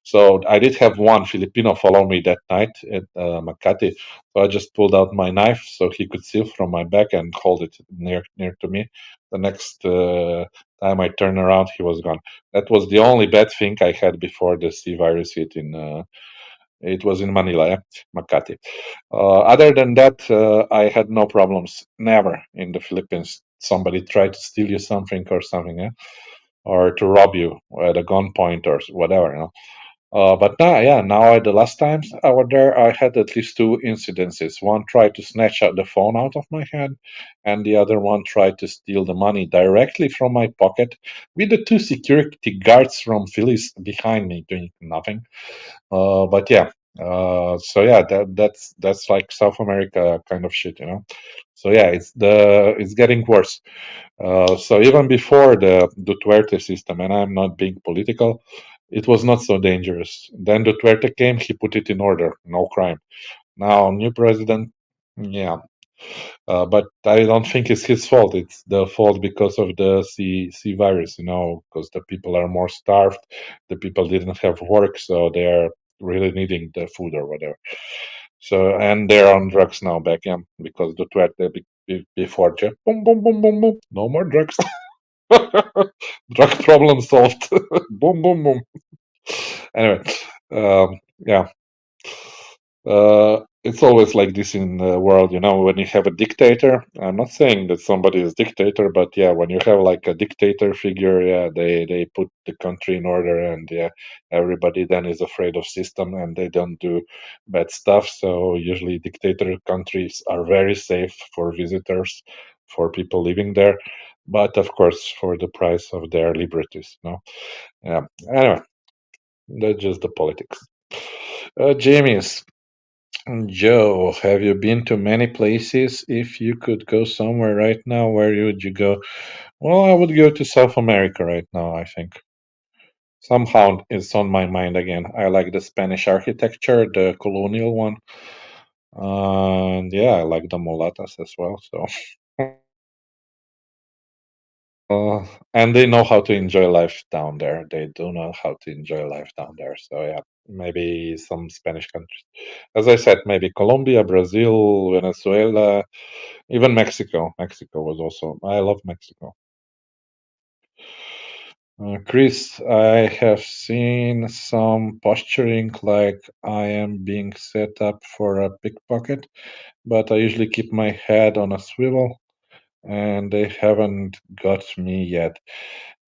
So I did have one Filipino follow me that night at Makati. So I just pulled out my knife so he could steal from my back and hold it near to me. The next time I turned around, he was gone. That was the only bad thing I had before the C virus hit in. It was in Manila, yeah? Makati. Other than that, I had no problems. Never in the Philippines somebody tried to steal you something or something, yeah? Or to rob you at a gunpoint or whatever. But now, yeah, now the last times I was there, I had at least two incidences. One tried to snatch out the phone out of my hand, and the other one tried to steal the money directly from my pocket with the two security guards from Phillies behind me doing nothing. But yeah, so yeah, that's like South America kind of shit. So yeah, it's getting worse. So even before the Duterte system, and I'm not being political, it was not so dangerous. Then Duterte came, he put it in order, no crime. Now new president, yeah, but I don't think it's his fault. It's the fault because of the C virus, because the people are more starved. The people didn't have work, so they're really needing the food or whatever. So and they're on drugs now back, yeah, because Duterte before boom boom boom boom boom, no more drugs. Drug problem solved. Boom boom boom. Anyway, yeah. It's always like this in the world, when you have a dictator. I'm not saying that somebody is dictator, but yeah, when you have like a dictator figure, yeah, they put the country in order, and yeah, everybody then is afraid of system, and they don't do bad stuff. So usually dictator countries are very safe for visitors, for people living there, but of course for the price of their liberties. Yeah. Anyway, that's just the politics. James, Joe, have you been to many places? If you could go somewhere right now, where would you go? Well, I would go to South America right now, I think. Somehow it's on my mind again. I like the Spanish architecture, the colonial one. And yeah, I like the mulatas as well. So, and they know how to enjoy life down there. They do know how to enjoy life down there. So, yeah, maybe some Spanish countries. As I said, maybe Colombia, Brazil, Venezuela, even Mexico. Mexico was also. I love Mexico. Chris, I have seen some posturing like I am being set up for a pickpocket, but I usually keep my head on a swivel, and they haven't got me yet.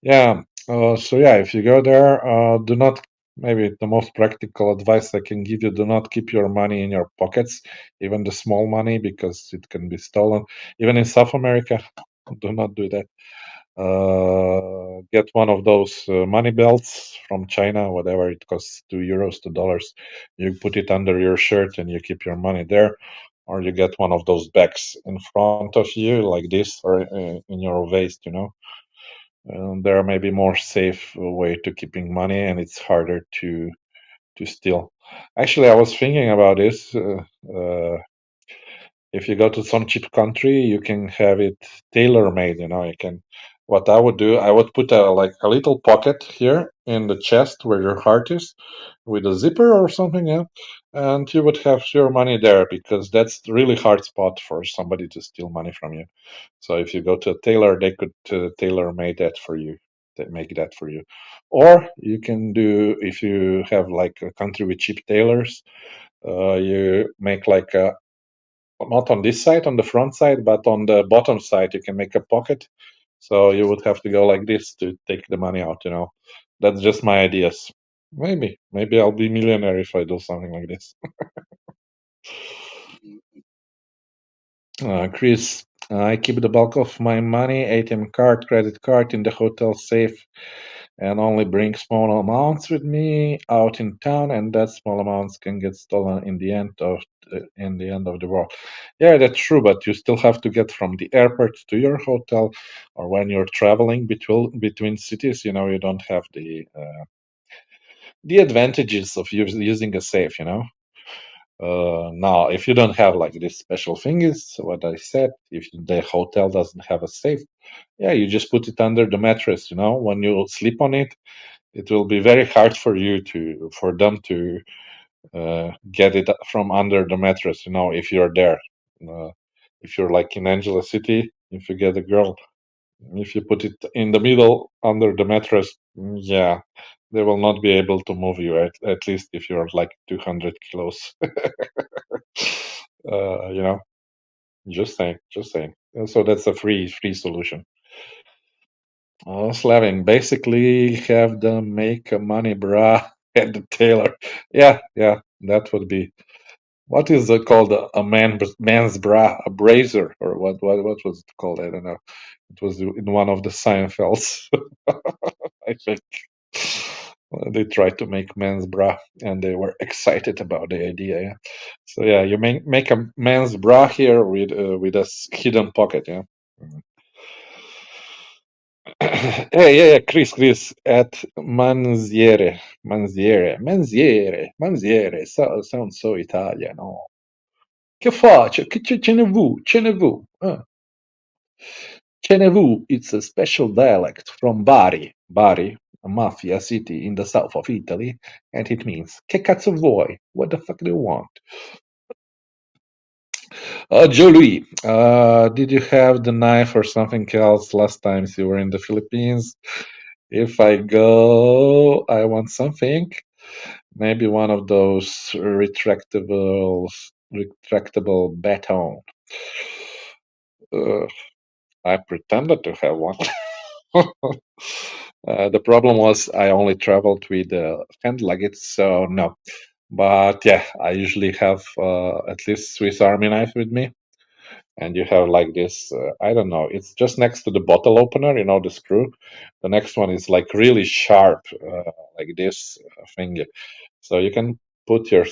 Yeah. So yeah, if you go there, do not. Maybe the most practical advice I can give you: do not keep your money in your pockets, even the small money, because it can be stolen. Even in South America, do not do that. Get one of those money belts from China, whatever it costs, €2, $2. You put it under your shirt and you keep your money there, or you get one of those bags in front of you, like this, or in your waist. There may be more safe way to keeping money, and it's harder to steal. Actually, I was thinking about this. If you go to some cheap country, you can have it tailor made. You can. What I would do, I would put a like a little pocket here in the chest where your heart is with a zipper or something, yeah, and you would have your money there because that's the really hard spot for somebody to steal money from you. So if you go to a tailor, they could tailor made that for you. They make that for you, or you can do if you have like a country with cheap tailors, you make like a not on this side, on the front side, but on the bottom side, you can make a pocket. So you would have to go like this to take the money out, you know. That's just my ideas. Maybe I'll be millionaire if I do something like this. Chris, I keep the bulk of my money, ATM card, credit card in the hotel safe and only bring small amounts with me out in town, and that small amounts can get stolen in the end of the world. Yeah, that's true, but you still have to get from the airport to your hotel, or when you're traveling between cities, you know, you don't have the advantages of using a safe, you know. Now, if you don't have like this special thing, is what I said. If the hotel doesn't have a safe, yeah, you just put it under the mattress. You know, when you sleep on it, it will be very hard for them to get it from under the mattress. You know, if you're there, uh, if you're like in Angela City, if you get a girl, if you put it in the middle under the mattress, yeah, they will not be able to move you. At least if you're like 200 kilos. You know, just saying, just saying. So that's a free solution. Slavin, basically have them make a money bra at the tailor. Yeah, that would be. What is it called? Man's bra, a brazier, or what was it called? I don't know. It was in one of the Seinfelds, I think. They tried to make men's bra, and they were excited about the idea. Yeah. So yeah, you make a men's bra here with a hidden pocket. Yeah. Yeah, Chris, at Manziere. Sounds so Italian. Oh. Che faccio? Ce ne vu? Ce ne vu? Ce ne vu, it's a special dialect from Bari. Bari, a mafia city in the south of Italy, and it means che cazzo vuoi? What the fuck do you want? Joe Louis, did you have the knife or something else last time you were in the Philippines? If I go, I want something. Maybe one of those retractable baton. Uh, I pretended to have one. The problem was I only traveled with hand luggage, so no. But yeah, I usually have at least Swiss Army knife with me, and you have like this. I don't know. It's just next to the bottle opener, you know, the screw. The next one is like really sharp, like this thing. So you can put your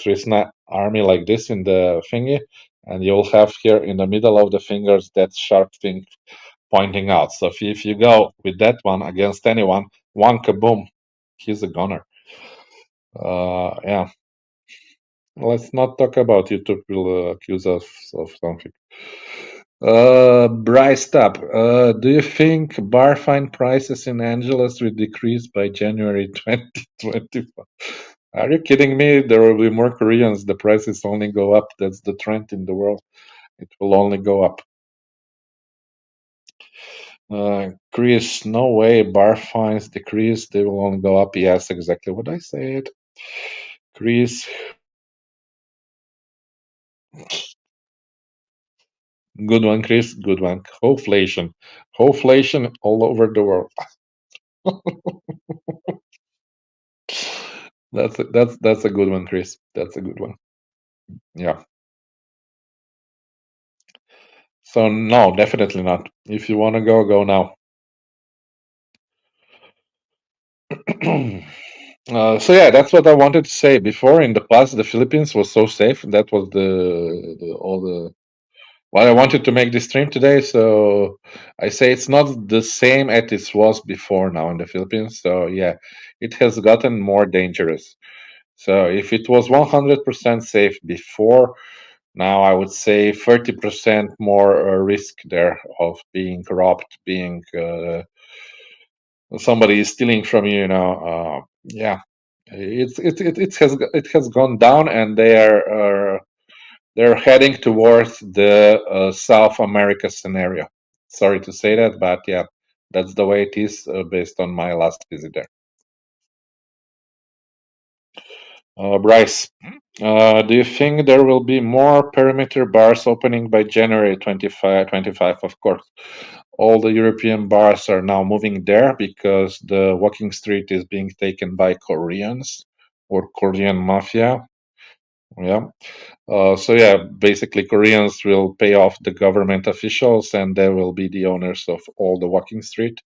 Army like this in the thingy, and you'll have here in the middle of the fingers that sharp thing pointing out. So if you go with that one against anyone, one kaboom, he's a goner. Yeah. Let's not talk about YouTube will accuse us of something. Bryce Tapp, do you think bar fine prices in Angeles will decrease by January 2024? Are you kidding me? There will be more Koreans. The prices only go up. That's the trend in the world. It will only go up. Chris, no way. Bar fines decrease. They will only go up. Yes, exactly what I said. Chris, good one, Chris. Good one. Hoflation. Hoflation all over the world. That's a good one, Chris. That's a good one. Yeah. So no, definitely not. If you want to go, go now. So yeah, that's what I wanted to say before. In the past, the Philippines was so safe. That was the all the what I wanted to make this stream today. So I say it's not the same as it was before now in the Philippines. So yeah, it has gotten more dangerous. So if it was 100% safe before, now I would say 30% more risk there of being robbed, being somebody is stealing from you, yeah, it has gone down, and they're heading towards the South America scenario. Sorry to say that, but yeah, that's the way it is based on my last visit there. Bryce, do you think there will be more perimeter bars opening by January 25? Of course, all the European bars are now moving there because the walking street is being taken by Koreans or Korean mafia. Yeah. So yeah, basically Koreans will pay off the government officials and they will be the owners of all the walking street,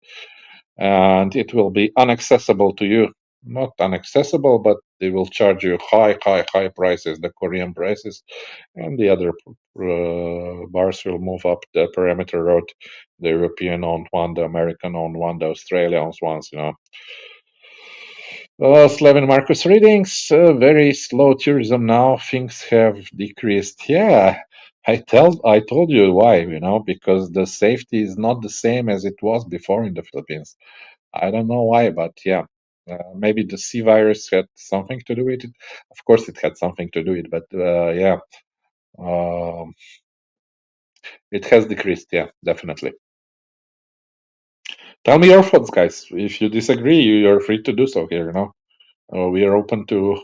and it will be inaccessible to you. Not inaccessible, but they will charge you high prices, the Korean prices, and the other bars will move up the perimeter road, the European owned one, the American owned one, the Australian ones, Slavin Marcus readings, very slow tourism now. Things have decreased. Yeah, I told you why, because the safety is not the same as it was before in the Philippines. I don't know why, but yeah, maybe the C virus had something to do with it. Of course, it had something to do with it, but yeah, um, it has decreased. Yeah, definitely. Tell me your thoughts, guys. If you disagree, you're free to do so here. We are open to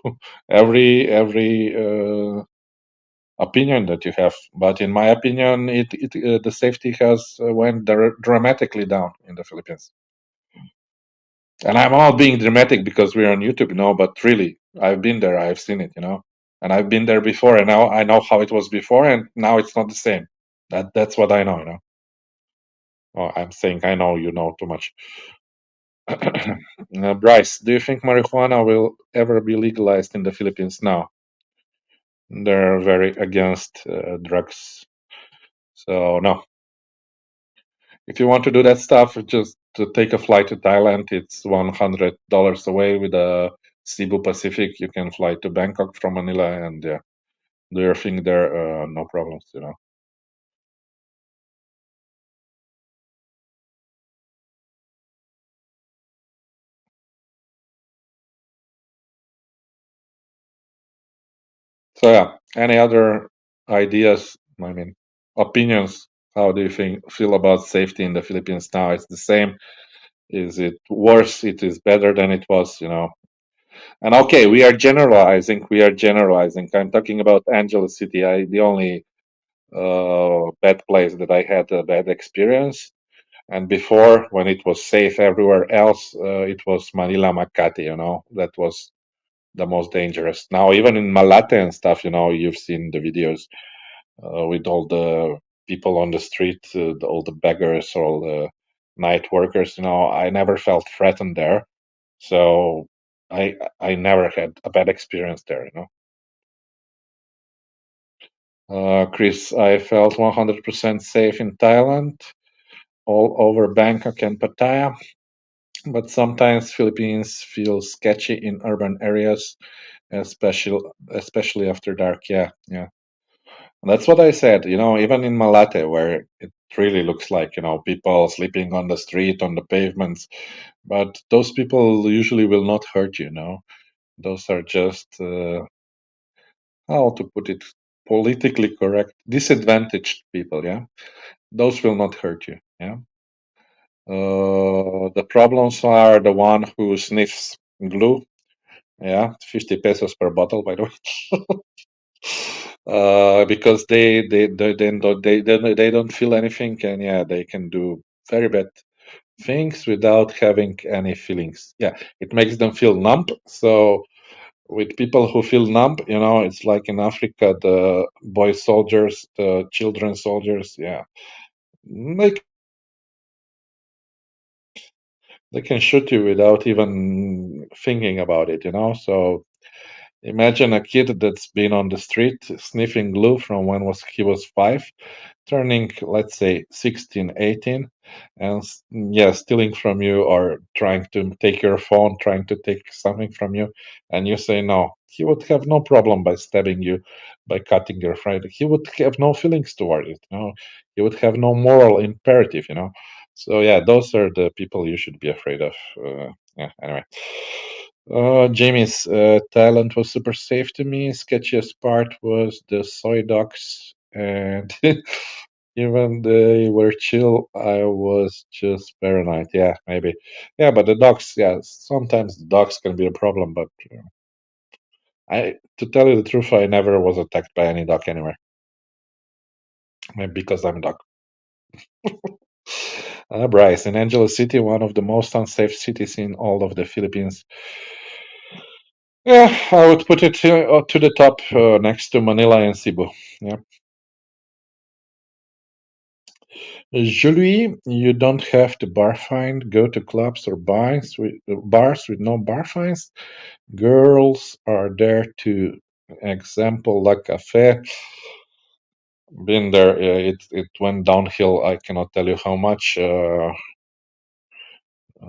every opinion that you have. But in my opinion, the safety has went dramatically down in the Philippines. And I'm not being dramatic because we're on YouTube, but really, I've been there, I've seen it, and I've been there before, and now I know how it was before, and now it's not the same. That's what I know. Oh, I'm saying I know you know too much. Bryce, do you think marijuana will ever be legalized in the Philippines now? They're very against drugs. So, no. If you want to do that stuff, just to take a flight to Thailand. It's $100 away with a Cebu Pacific. You can fly to Bangkok from Manila, and yeah, do your thing there. No problems. So yeah, any other ideas? I mean, opinions. How do you feel about safety in the Philippines now? It's the same. Is it worse? It is better than it was. And okay, we are generalizing. We are generalizing. I'm talking about Angeles City. The only bad place that I had a bad experience. And before, when it was safe everywhere else, it was Manila Makati. That was the most dangerous. Now, even in Malate and stuff, you've seen the videos with all the people on the street, all the beggars, all the night workers. I never felt threatened there. So I never had a bad experience there. Chris, I felt 100% safe in Thailand, all over Bangkok and Pattaya, but sometimes Philippines feel sketchy in urban areas, especially after dark. Yeah, yeah. That's what I said. Even in Malate, where it really looks like people sleeping on the street, on the pavements, but those people usually will not hurt you. Those are just how to put it politically correct, disadvantaged people. Yeah, those will not hurt you. Yeah. The problems are the one who sniffs glue. Yeah, 50 pesos per bottle, by the way. Because they don't feel anything, and yeah, they can do very bad things without having any feelings. Yeah, it makes them feel numb. So with people who feel numb, it's like in Africa, the boy soldiers, the children soldiers. Yeah, they they can shoot you without even thinking about it. So imagine a kid that's been on the street sniffing glue from when he was 5, turning, let's say, 16, 18, and yeah, stealing from you or trying to take your phone, trying to take something from you, and you say no. He would have no problem by stabbing you, by cutting your throat. He would have no feelings toward it. He would have no moral imperative. So yeah, those are the people you should be afraid of. Yeah. Anyway, Jamie's Thailand was super safe to me. Sketchiest part was the soy dogs, and even they were chill. I was just paranoid. Yeah, maybe. Yeah, but the dogs. Yeah, sometimes the dogs can be a problem. But to tell you the truth, I never was attacked by any dog anywhere. Maybe because I'm a dog. Bryce, in Angeles City, one of the most unsafe cities in all of the Philippines. Yeah, I would put it to the top next to Manila and Cebu. Yeah. Julie, you don't have to bar fine. Go to clubs or bars with no bar fines. Girls are there to example La Cafe. Been there. It went downhill. I cannot tell you how much.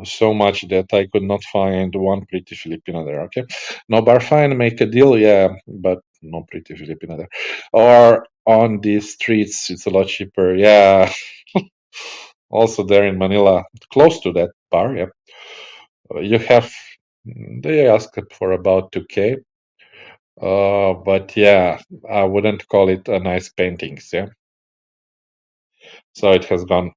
So much that I could not find one pretty Filipina there. Okay, no bar fine, make a deal, yeah, but no pretty Filipina there. Or on the streets, it's a lot cheaper. Yeah, also there in Manila, close to that bar. Yeah, you have. They ask for about 2K. But yeah, I wouldn't call it a nice paintings. Yeah, so it has gone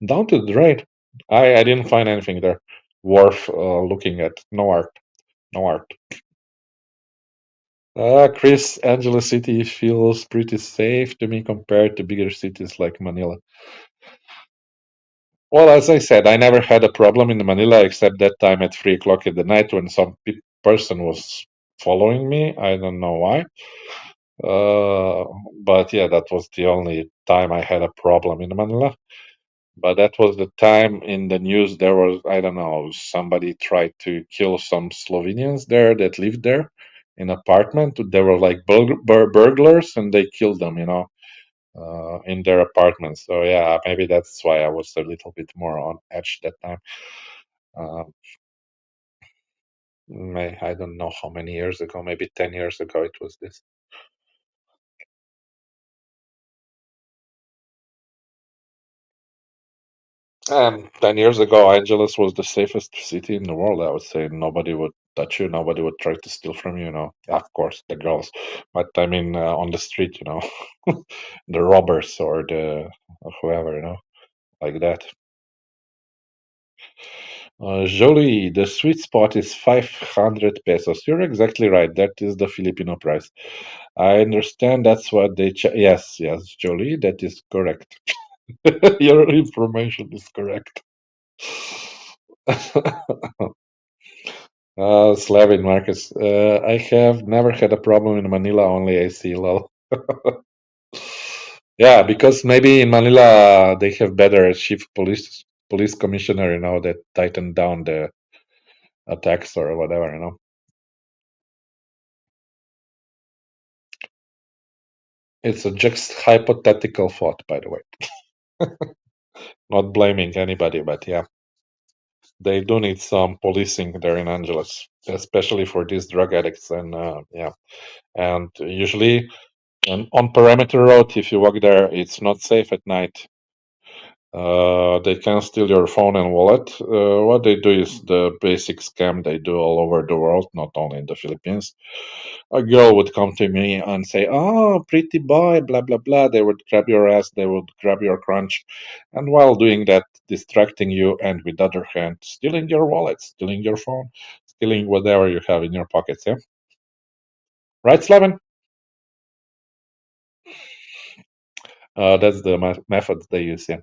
down to the drain. I didn't find anything there worth looking at. No art. No art. Chris, Angeles City feels pretty safe to me compared to bigger cities like Manila. Well, as I said, I never had a problem in Manila except that time at 3 o'clock in the night when some person was following me. I don't know why. Uh, but yeah, that was the only time I had a problem in Manila. But that was the time in the news there was, I don't know, somebody tried to kill some Slovenians there that lived there in apartment. They were like burglars and they killed them, in their apartment. So yeah, maybe that's why I was a little bit more on edge that time. Uh, I don't know how many years ago, maybe 10 years ago it was this. 10 years ago, Angeles was the safest city in the world. I would say nobody would touch you, nobody would try to steal from you. Yeah, of course, the girls, but I mean, on the street, the robbers or the whoever, like that. Jolie, the sweet spot is 500 pesos. You're exactly right. That is the Filipino price. I understand that's what they. Yes, yes, Jolie, that is correct. Your information is correct. Slavin Marcus. I have never had a problem in Manila, only AC, lol. Yeah, because maybe in Manila they have better chief police commissioner, that tightened down the attacks or whatever. It's a just hypothetical thought, by the way. Not blaming anybody, but yeah, they do need some policing there in Angeles, especially for these drug addicts. And yeah, and usually on perimeter road, if you walk there, it's not safe at night. They can steal your phone and wallet. What they do is the basic scam they do all over the world, not only in the Philippines. A girl would come to me and say, "Oh, pretty boy, blah blah blah." They would grab your ass, they would grab your crunch, and while doing that, distracting you, and with the other hand, stealing your wallet, stealing your phone, stealing whatever you have in your pockets. Yeah, right, Slavin? That's the methods they use. Yeah.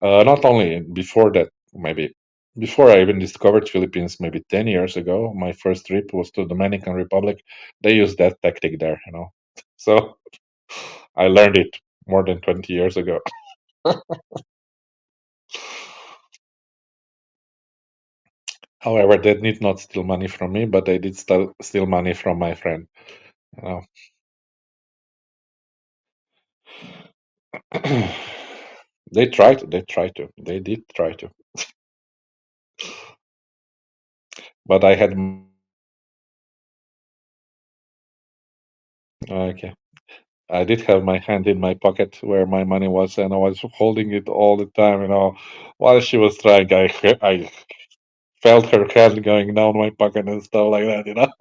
Not only before that, maybe before I even discovered Philippines, maybe 10 years ago, my first trip was to Dominican Republic. They used that tactic there. So I learned it more than 20 years ago. However, they did not steal money from me, but they did steal money from my friend. You know. They did try to, but I had. Okay. I did have my hand in my pocket where my money was, and I was holding it all the time, while she was trying. I felt her hand going down my pocket and stuff like that.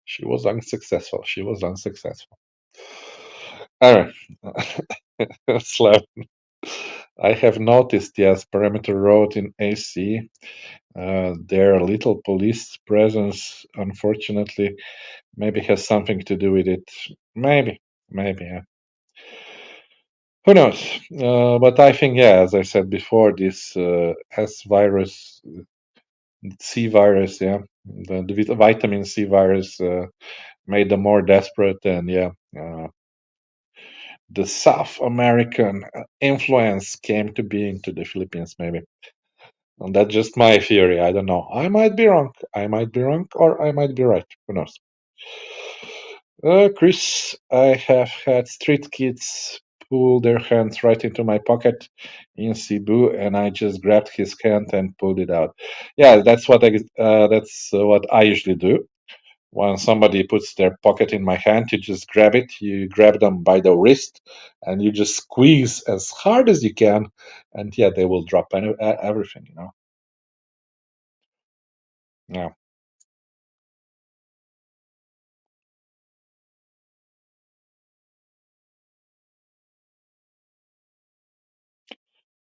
She was unsuccessful. She was unsuccessful. All right. Slav. I have noticed, yes, Perimeter Road in AC. Their little police presence, unfortunately, maybe has something to do with it. Maybe. Yeah. Who knows? But I think, yeah, as I said before, this S virus, C virus, yeah, the vitamin C virus made them more desperate, and yeah, the South American influence came to being to the Philippines, maybe. And that's just my theory. I don't know. I might be wrong. I might be wrong, or I might be right. Who knows? Chris, I have had street kids pull their hands right into my pocket in Cebu, and I just grabbed his hand and pulled it out. Yeah, that's what I usually do. When somebody puts their pocket in my hand, you just grab it. You grab them by the wrist, and you just squeeze as hard as you can, and yeah, they will drop everything. Yeah.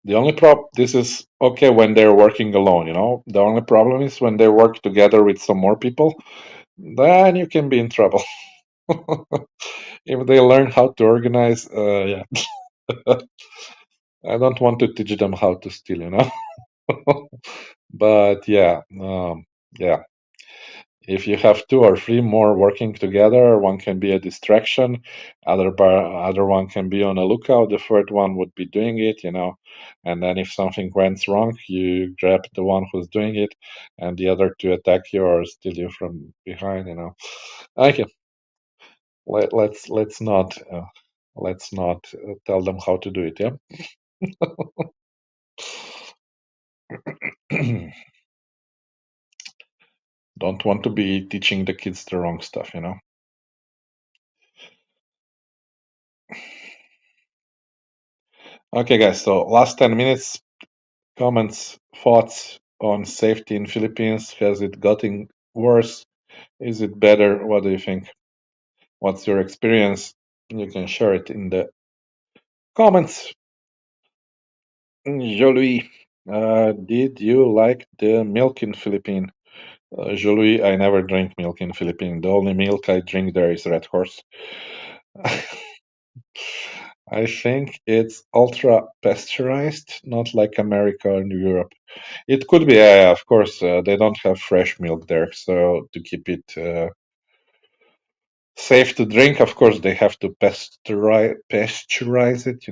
The only this is okay when they're working alone. The only problem is when they work together with some more people, then you can be in trouble. If they learn how to organize, yeah. I don't want to teach them how to steal. But yeah. If you have two or three more working together, one can be a distraction, other one can be on a lookout, the third one would be doing it. And then if something went wrong, you grab the one who's doing it, and the other two attack you or steal you from behind. Okay, let's not tell them how to do it. Yeah. Don't want to be teaching the kids the wrong stuff. Okay, guys. So last 10 minutes. Comments, thoughts on safety in Philippines? Has it gotten worse? Is it better? What do you think? What's your experience? You can share it in the comments. Jolie, did you like the milk in Philippines? Jolie, I never drink milk in Philippines. The only milk I drink there is Red Horse. I think it's ultra pasteurized, not like America and Europe. It could be, yeah, of course. They don't have fresh milk there, so to keep it safe to drink, of course, they have to pasteurize it.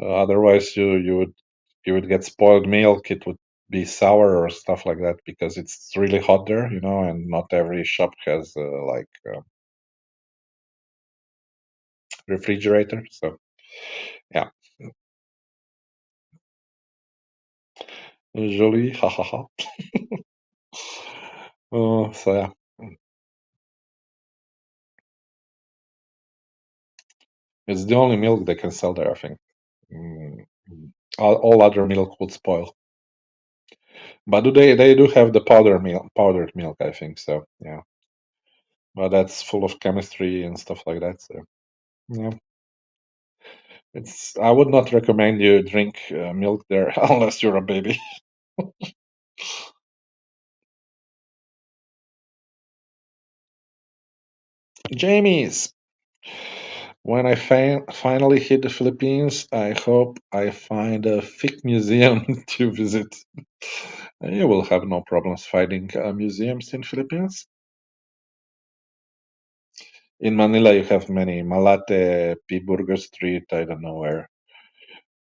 Otherwise, you would get spoiled milk. It would be sour or stuff like that because it's really hot there, and not every shop has like refrigerator. So yeah, Jolie, ha ha ha. So yeah, it's the only milk they can sell there, I think. Mm, all other milk would spoil. But they do have the powdered milk, I think so. Yeah, but that's full of chemistry and stuff like that. So yeah, I would not recommend you drink milk there unless you're a baby. Jamie's. When I finally hit the Philippines, I hope I find a thick museum to visit. You will have no problems finding museums in Philippines. In Manila, you have many. Malate, P. Burger Street, I don't know where.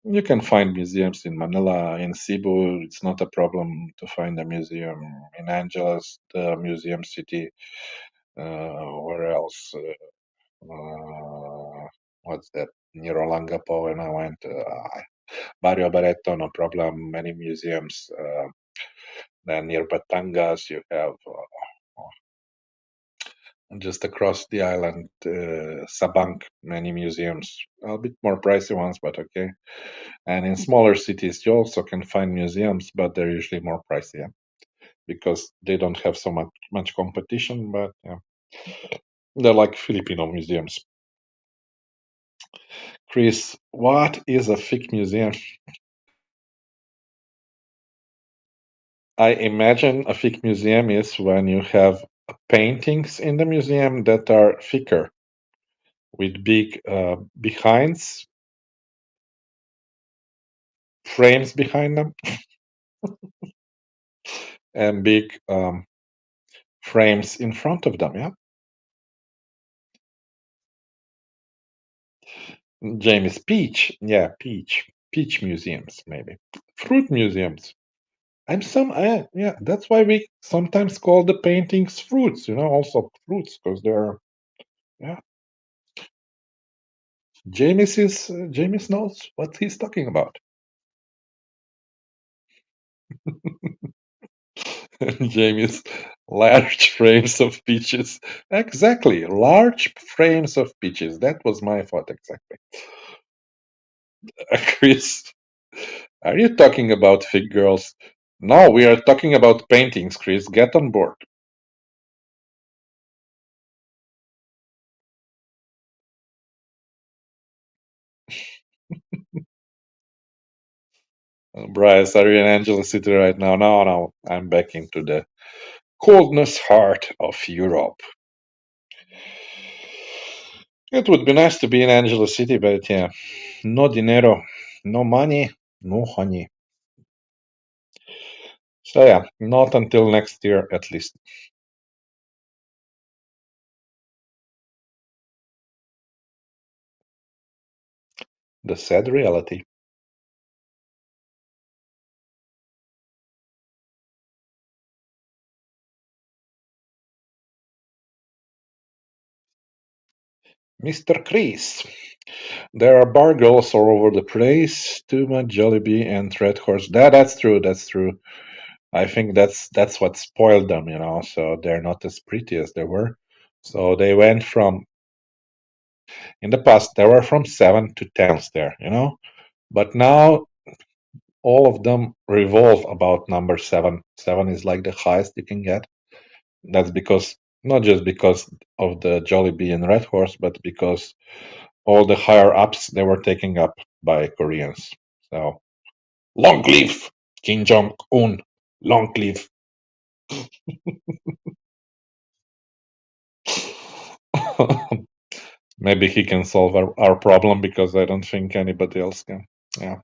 You can find museums in Manila. In Cebu, it's not a problem to find a museum. In Angeles, the museum city. Where else? What's that? Near Olongapo, when I went. Barrio Barreto, no problem. Many museums. Then near Batangas, you have just across the island, Sabang, many museums, a bit more pricey ones, but okay. And in smaller cities, you also can find museums, but they're usually more pricey, yeah, because they don't have so much competition. But yeah, they're like Filipino museums. Chris, what is a fake museum? I imagine a fake museum is when you have paintings in the museum that are thicker with big behinds, frames behind them, and big frames in front of them. Yeah, James Peach. Yeah, peach museums maybe, fruit museums. Yeah. That's why we sometimes call the paintings fruits. Also fruits because they're yeah. James knows what he's talking about. Jamie's large frames of peaches. Exactly, large frames of peaches. That was my thought exactly. Chris, are you talking about fig girls? No, we are talking about paintings, Chris. Get on board. Bryce, are you in Angela City right now? No, no, I'm back into the coldness heart of Europe. It would be nice to be in Angela City, but yeah, no dinero, no money, no honey. So yeah, not until next year at least. The sad reality. Mr. Chris, there are bar girls all over the place. Too much Jollibee and Red Horse. That's true. That's true. I think that's what spoiled them. So they're not as pretty as they were. So they went from in the past they were from 7 to 10s there. But now all of them revolve about number 7. 7 is like the highest you can get. That's because not just because of the Jollibee and Red Horse, but because all the higher ups they were taken up by Koreans. So long live Kim Jong Un. Long live. Maybe he can solve our problem because I don't think anybody else can. Yeah.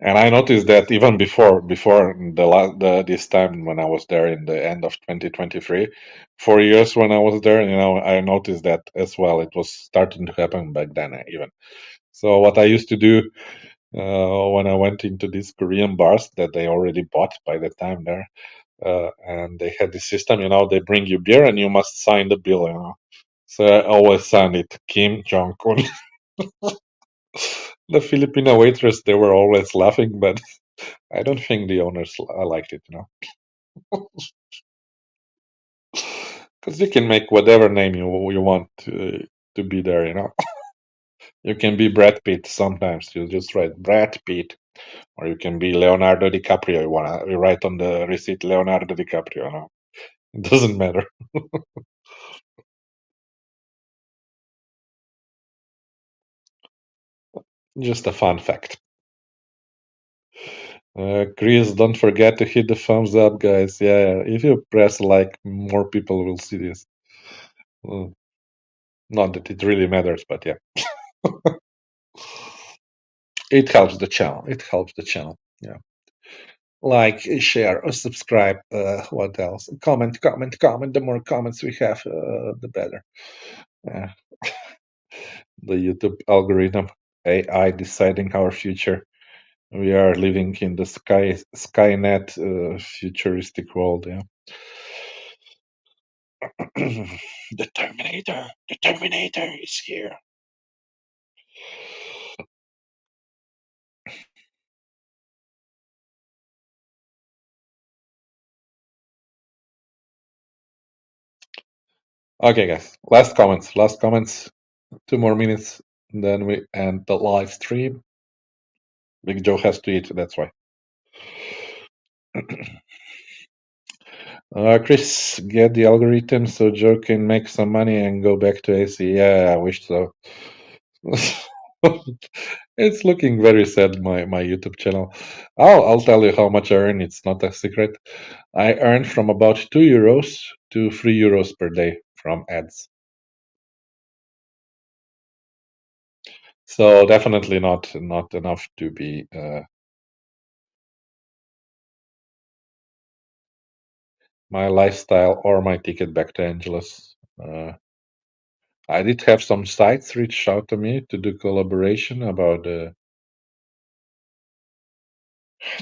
And I noticed that even before this time when I was there in the end of 2023, 4 years when I was there, I noticed that as well. It was starting to happen back then even. So what I used to do when I went into these Korean bars that they already bought by the time there, and they had this system, they bring you beer and you must sign the bill. So I always signed it Kim Jong Un. The Filipino waitress, they were always laughing, but I don't think the owners liked it. Because you can make whatever name you want to be there. You can be Brad Pitt sometimes. You just write Brad Pitt, or you can be Leonardo DiCaprio. You write on the receipt Leonardo DiCaprio. It doesn't matter. Just a fun fact. Chris, don't forget to hit the thumbs up, guys. Yeah, if you press like, more people will see this. Uh, Not that it really matters, but yeah, it helps the channel. It helps the channel. Yeah, like, share, or subscribe. What else? Comment, comment, comment. The more comments we have, the better. Uh, the YouTube algorithm, AI deciding our future. We are living in the Skynet futuristic world. Yeah. The Terminator is here. Okay, guys. Last comments. Last comments. 2 more minutes. Then we end the live stream. Big Joe has to eat. That's why. Chris, get the algorithm so Joe can make some money and go back to AC. Yeah, I wish so. It's looking very sad, my YouTube channel. I'll tell you how much I earn. It's not a secret. I earn from about €2 to €3 per day from ads. So definitely not enough to be my lifestyle or my ticket back to Angeles. I did have some sites reach out to me to do collaboration about to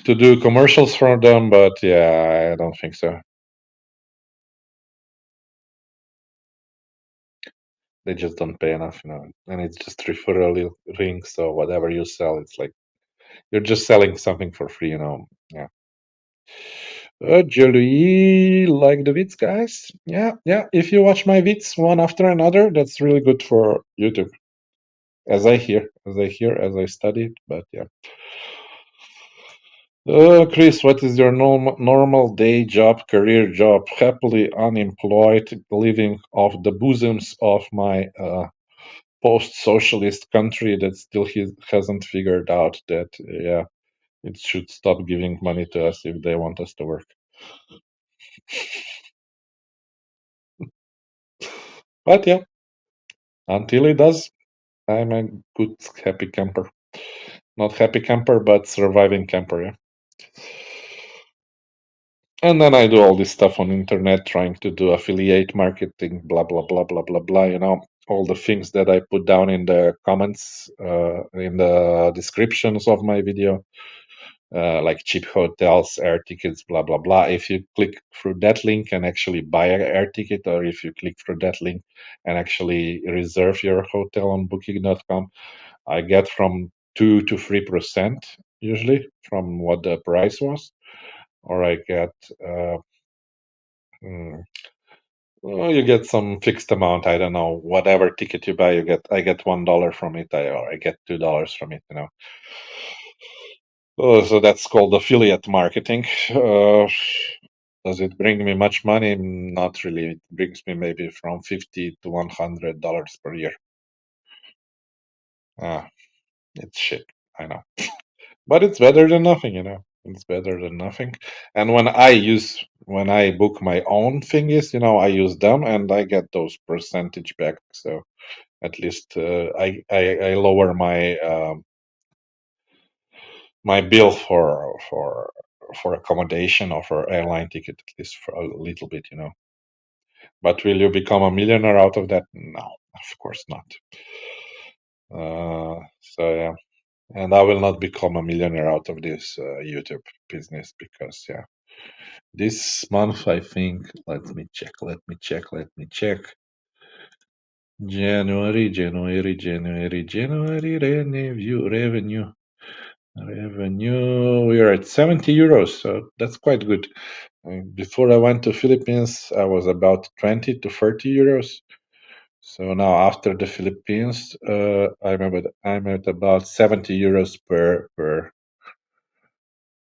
do commercials for them, but yeah, I don't think so. They just don't pay enough, and it's just referral links. So whatever you sell, it's like you're just selling something for free. Yeah. Julie, like the vids, guys? Yeah, yeah. If you watch my vids one after another, that's really good for YouTube. As I studied, but yeah. Chris, what is your normal day job, career job? Happily unemployed, living off the bosoms of my post-socialist country that still hasn't figured out that, yeah, it should stop giving money to us if they want us to work. But yeah, until it does, I'm a good, happy camper. Not happy camper, but surviving camper, yeah. And then I do all this stuff on internet, trying to do affiliate marketing, blah blah blah blah blah blah. All the things that I put down in the comments, in the descriptions of my video, like cheap hotels, air tickets, blah blah blah. If you click through that link and actually buy an air ticket, or if you click through that link and actually reserve your hotel on Booking.com, I get from 2 to 3% usually from what the price was, or I get. Mm, well, you get some fixed amount. I don't know. Whatever ticket you buy, I get $1 from it, or I get $2 from it. Oh, so that's called affiliate marketing. Does it bring me much money? Not really. It brings me maybe from $50 to $100 per year. Ah, it's shit. I know, but it's better than nothing. It's better than nothing. And when I book my own thingies, I use them and I get those percentage back. So at least I lower my bill for accommodation or for airline ticket, at least for a little bit. But will you become a millionaire out of that? No, of course not. So yeah, and I will not become a millionaire out of this YouTube business because yeah, this month I think. Let me check. January revenue. We are at €70, so that's quite good. Before I went to Philippines, I was about 20 to 30 euros. So now after the Philippines, I'm at about 70 euros per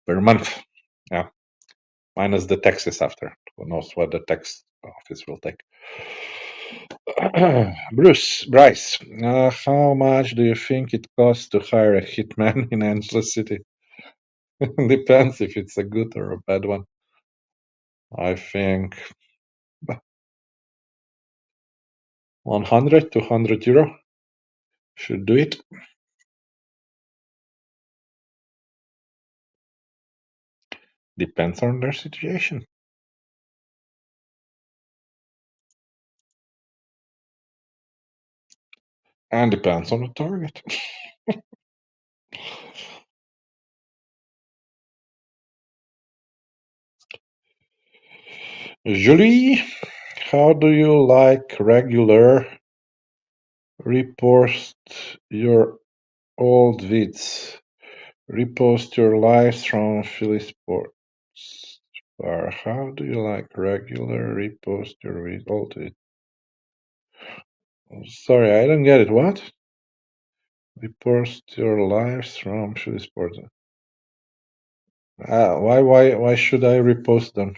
month. Yeah, minus the taxes after. Who knows what the tax office will take. Bryce, how much do you think it costs to hire a hitman in Angeles City? Depends if it's a good or a bad one. I think 100 to 100 euro should do it. Depends on their situation. And depends on the target. Julie, how do you like regular repost your old vids? Repost your lives from Philly Sports Bar. How do you like regular repost your old vids? Sorry, I don't get it. What? Repost your lives from Shitty Sports. Why should I repost them?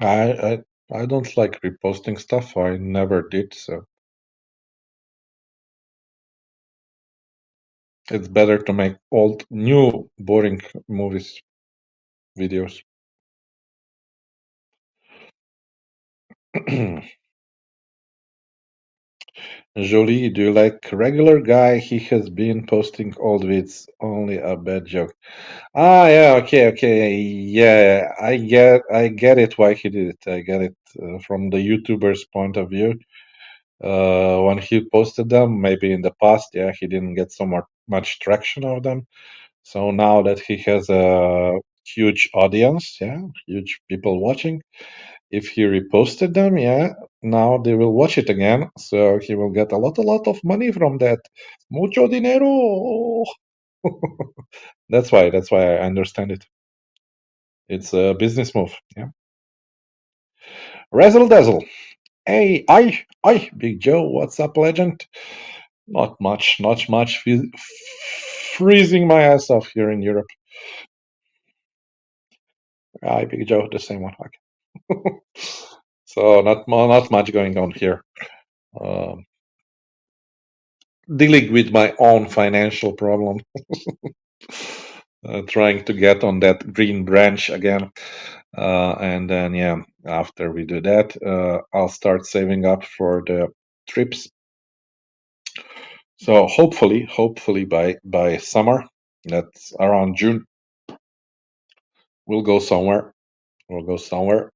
I I don't like reposting stuff. I never did, so it's better to make old, new, boring movies videos. Jolie, do you like regular guy? He has been posting old vids. Only a bad joke. Ah, yeah, okay. Yeah, I get it why he did it. I get it from the YouTuber's point of view. When he posted them, maybe in the past, yeah, he didn't get so much traction of them. So now that he has a huge audience, yeah, huge people watching, if he reposted them, yeah, now they will watch it again. So he will get a lot of money from that. Mucho dinero. That's why I understand it. It's a business move. Yeah. Razzle dazzle. Hey, Big Joe, what's up, legend? Not much. Freezing my ass off here in Europe. Hi, Big Joe, the same one. Okay. So not much going on here. Um, Dealing with my own financial problem, trying to get on that green branch again. And then, yeah, after we do that, I'll start saving up for the trips. So hopefully by summer, that's around June, we'll go somewhere. We'll go somewhere.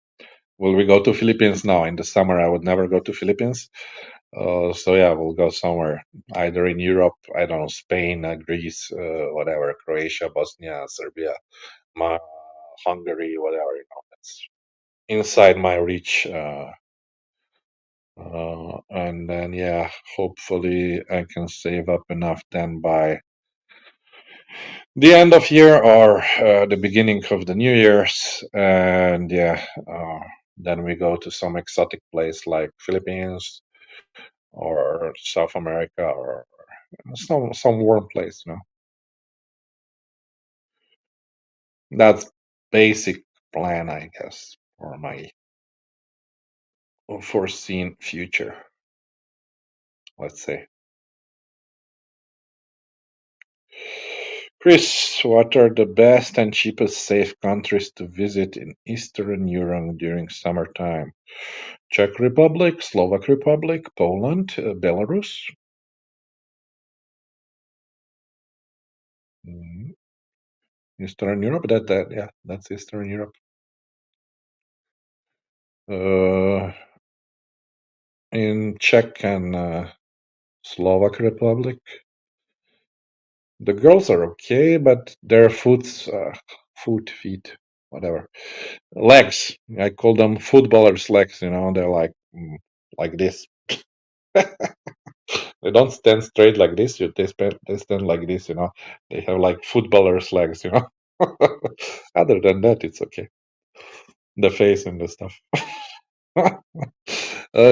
Will we go to Philippines? No, in the summer I would never go to Philippines. So yeah, we'll go somewhere either in Europe. I don't know, Spain, Greece, whatever, Croatia, Bosnia, Serbia, Ma Hungary, whatever. It's inside my reach. And then yeah, hopefully I can save up enough then by the end of year or the beginning of the New Year's, and yeah, then we go to some exotic place like Philippines or South America or some warm place. That's basic plan, I guess, for my foreseen future. Let's say. Chris, what are the best and cheapest safe countries to visit in Eastern Europe during summertime? Czech Republic, Slovak Republic, Poland, Belarus. Mhm. Eastern Europe. Yeah, that's Eastern Europe. Uh, in Czech and Slovak Republic, the girls are okay, but their feet, whatever, legs. I call them footballers' legs. They're like this. They don't stand straight like this. They stand like this. They have like footballers' legs. Other than that, it's okay. The face and the stuff.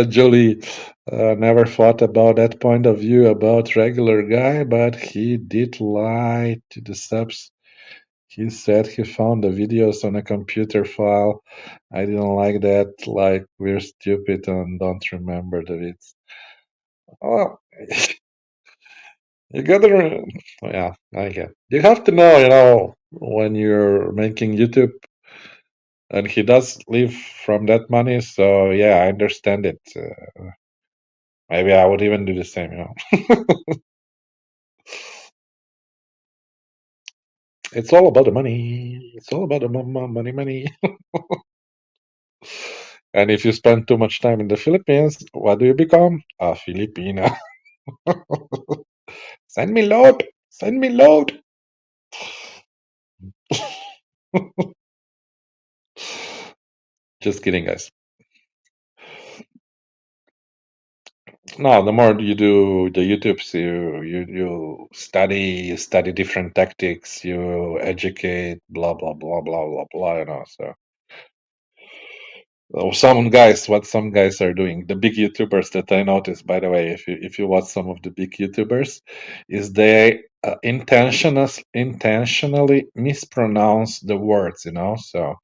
Jolie never thought about that point of view about regular guy, but he did lie to the subs. He said he found the videos on a computer file. I didn't like that. Like we're stupid and don't remember the vids. Oh, you gotta. Yeah, I get. You have to know, when you're making YouTube, and he does live from that money. So yeah, I understand it. Maybe I would even do the same. It's all about the money. It's all about the money. And if you spend too much time in the Philippines, what do you become? A Filipina. Send me load. Send me load. Just kidding, guys. No, the more you do the YouTubes, you study different tactics, you educate, blah blah blah blah blah blah. So what some guys are doing, the big YouTubers that I noticed, by the way, if you watch some of the big YouTubers, is they intentionally mispronounce the words. So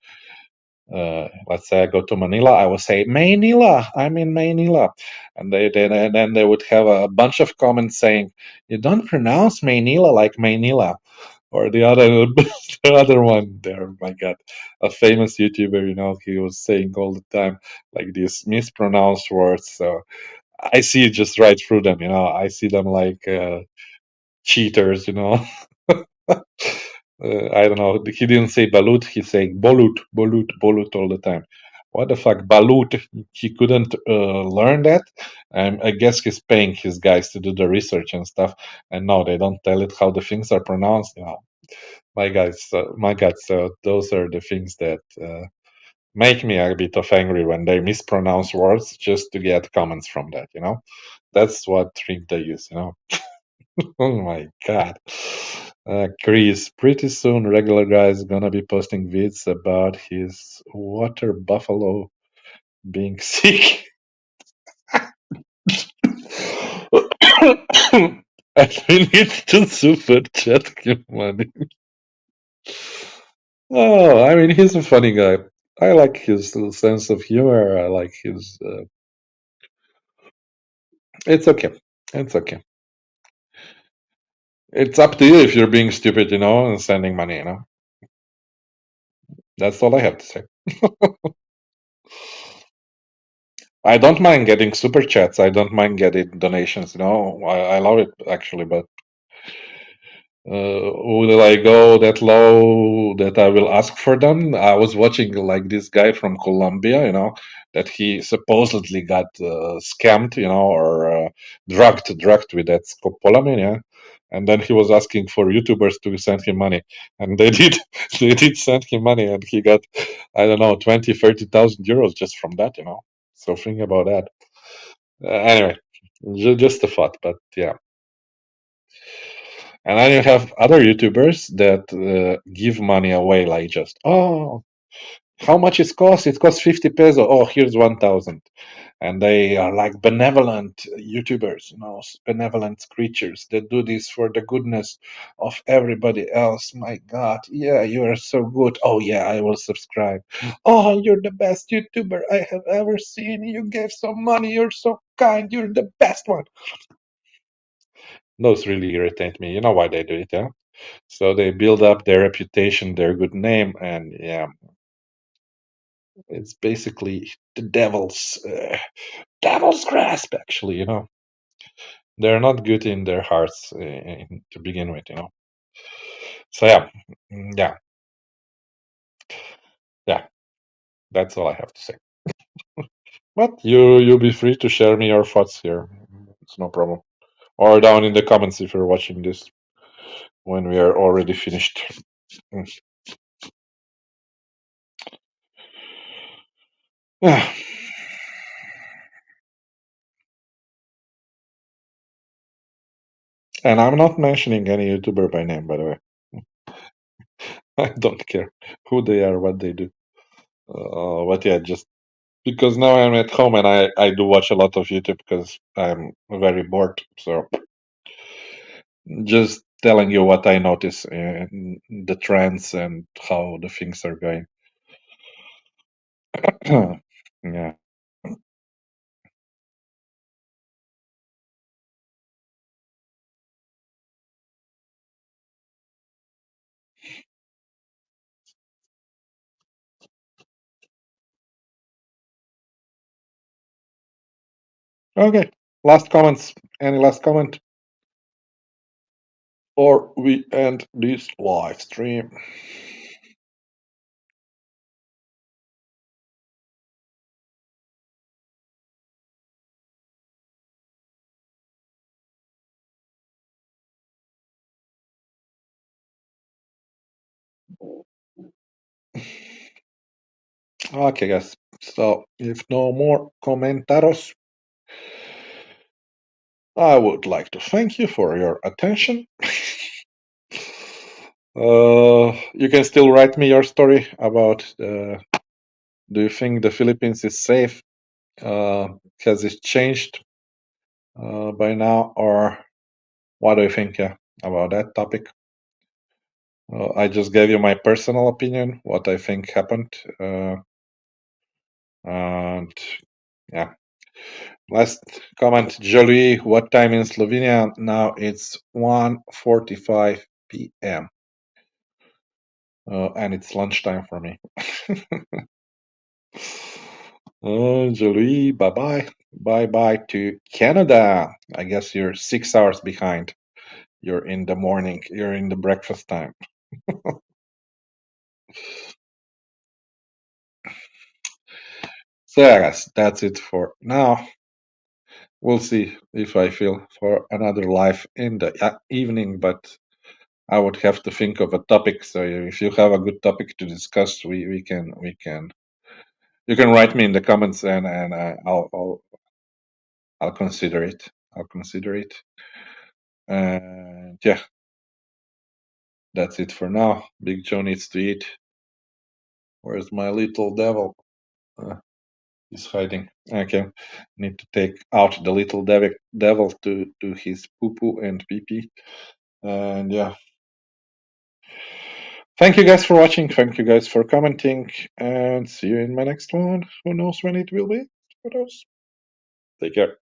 let's say I go to Manila, I will say Manila. I'm in Manila, and then they would have a bunch of comments saying, "You don't pronounce Manila like Manila," or the other the other one there. My God, a famous YouTuber, he was saying all the time like these mispronounced words. So I see just right through them. I see them like cheaters. I don't know. He didn't say balut. He said bolut, bolut, bolut all the time. What the fuck, balut? He couldn't learn that. I guess he's paying his guys to do the research and stuff. And no, they don't tell it how the things are pronounced. My God. So those are the things that make me a bit of angry when they mispronounce words just to get comments from that. That's what trick they use. Oh my God. Chris, pretty soon regular guy is gonna be posting vids about his water buffalo being sick. And we need to super chat him money. Oh, I mean, he's a funny guy. I like his sense of humor. I like his. It's okay. It's okay. It's up to you if you're being stupid, and sending money. That's all I have to say. I don't mind getting super chats. I don't mind getting donations. I love it actually. But will I go that low that I will ask for them? I was watching like this guy from Colombia. That he supposedly got scammed. Or drugged with that scopolamine. Yeah. And then he was asking for YouTubers to send him money, and they did. They did send him money, and he got, I don't know, 20,000-30,000 euros just from that. So think about that. Anyway, just a thought, but yeah. And then you have other YouTubers that give money away, like just, oh, how much it costs? It costs 50 peso. Oh, here's 1,000. And they are like benevolent YouTubers, benevolent creatures that do this for the goodness of everybody else. My God, yeah, you are so good. Oh, yeah, I will subscribe. Oh, you're the best YouTuber I have ever seen. You gave some money. You're so kind. You're the best one. Those really irritate me. You know why they do it, yeah? So they build up their reputation, their good name, and yeah, it's basically the devil's grasp. Actually, they're not good in their hearts to begin with. So yeah, yeah, yeah. That's all I have to say. But you'll be free to share me your thoughts here. It's no problem. Or down in the comments if you're watching this when we are already finished. Mm. Yeah. And I'm not mentioning any YouTuber by name, by the way. I don't care who they are, what they do. But yeah, just because now I'm at home and I do watch a lot of YouTube because I'm very bored. So just telling you what I notice in the trends and how the things are going. Yeah. Okay. Last comments. Any last comment? Or we end this live stream. Okay, guys. So, if no more comentarios, I would like to thank you for your attention. You can still write me your story about do you think the Philippines is safe? Has it changed by now, or what do you think about that topic? I just gave you my personal opinion, what I think happened, and yeah. Last comment, Jolie, what time in Slovenia? Now it's 1:45 p.m. And it's lunchtime for me. Jolie, bye bye. Bye bye to Canada. I guess you're 6 hours behind. You're in the morning, you're in the breakfast time. So, I guess that's it for now. We'll see if I feel for another live in the evening, but I would have to think of a topic. So if you have a good topic to discuss, we can you can write me in the comments and I'll consider it. I'll consider it. And yeah, that's it for now. Big Joe needs to eat. Where's my little devil? He's hiding. Okay, need to take out the little devil to do his poo poo and pee pee. And yeah. Thank you guys for watching. Thank you guys for commenting. And see you in my next one. Who knows when it will be? Who knows? Take care.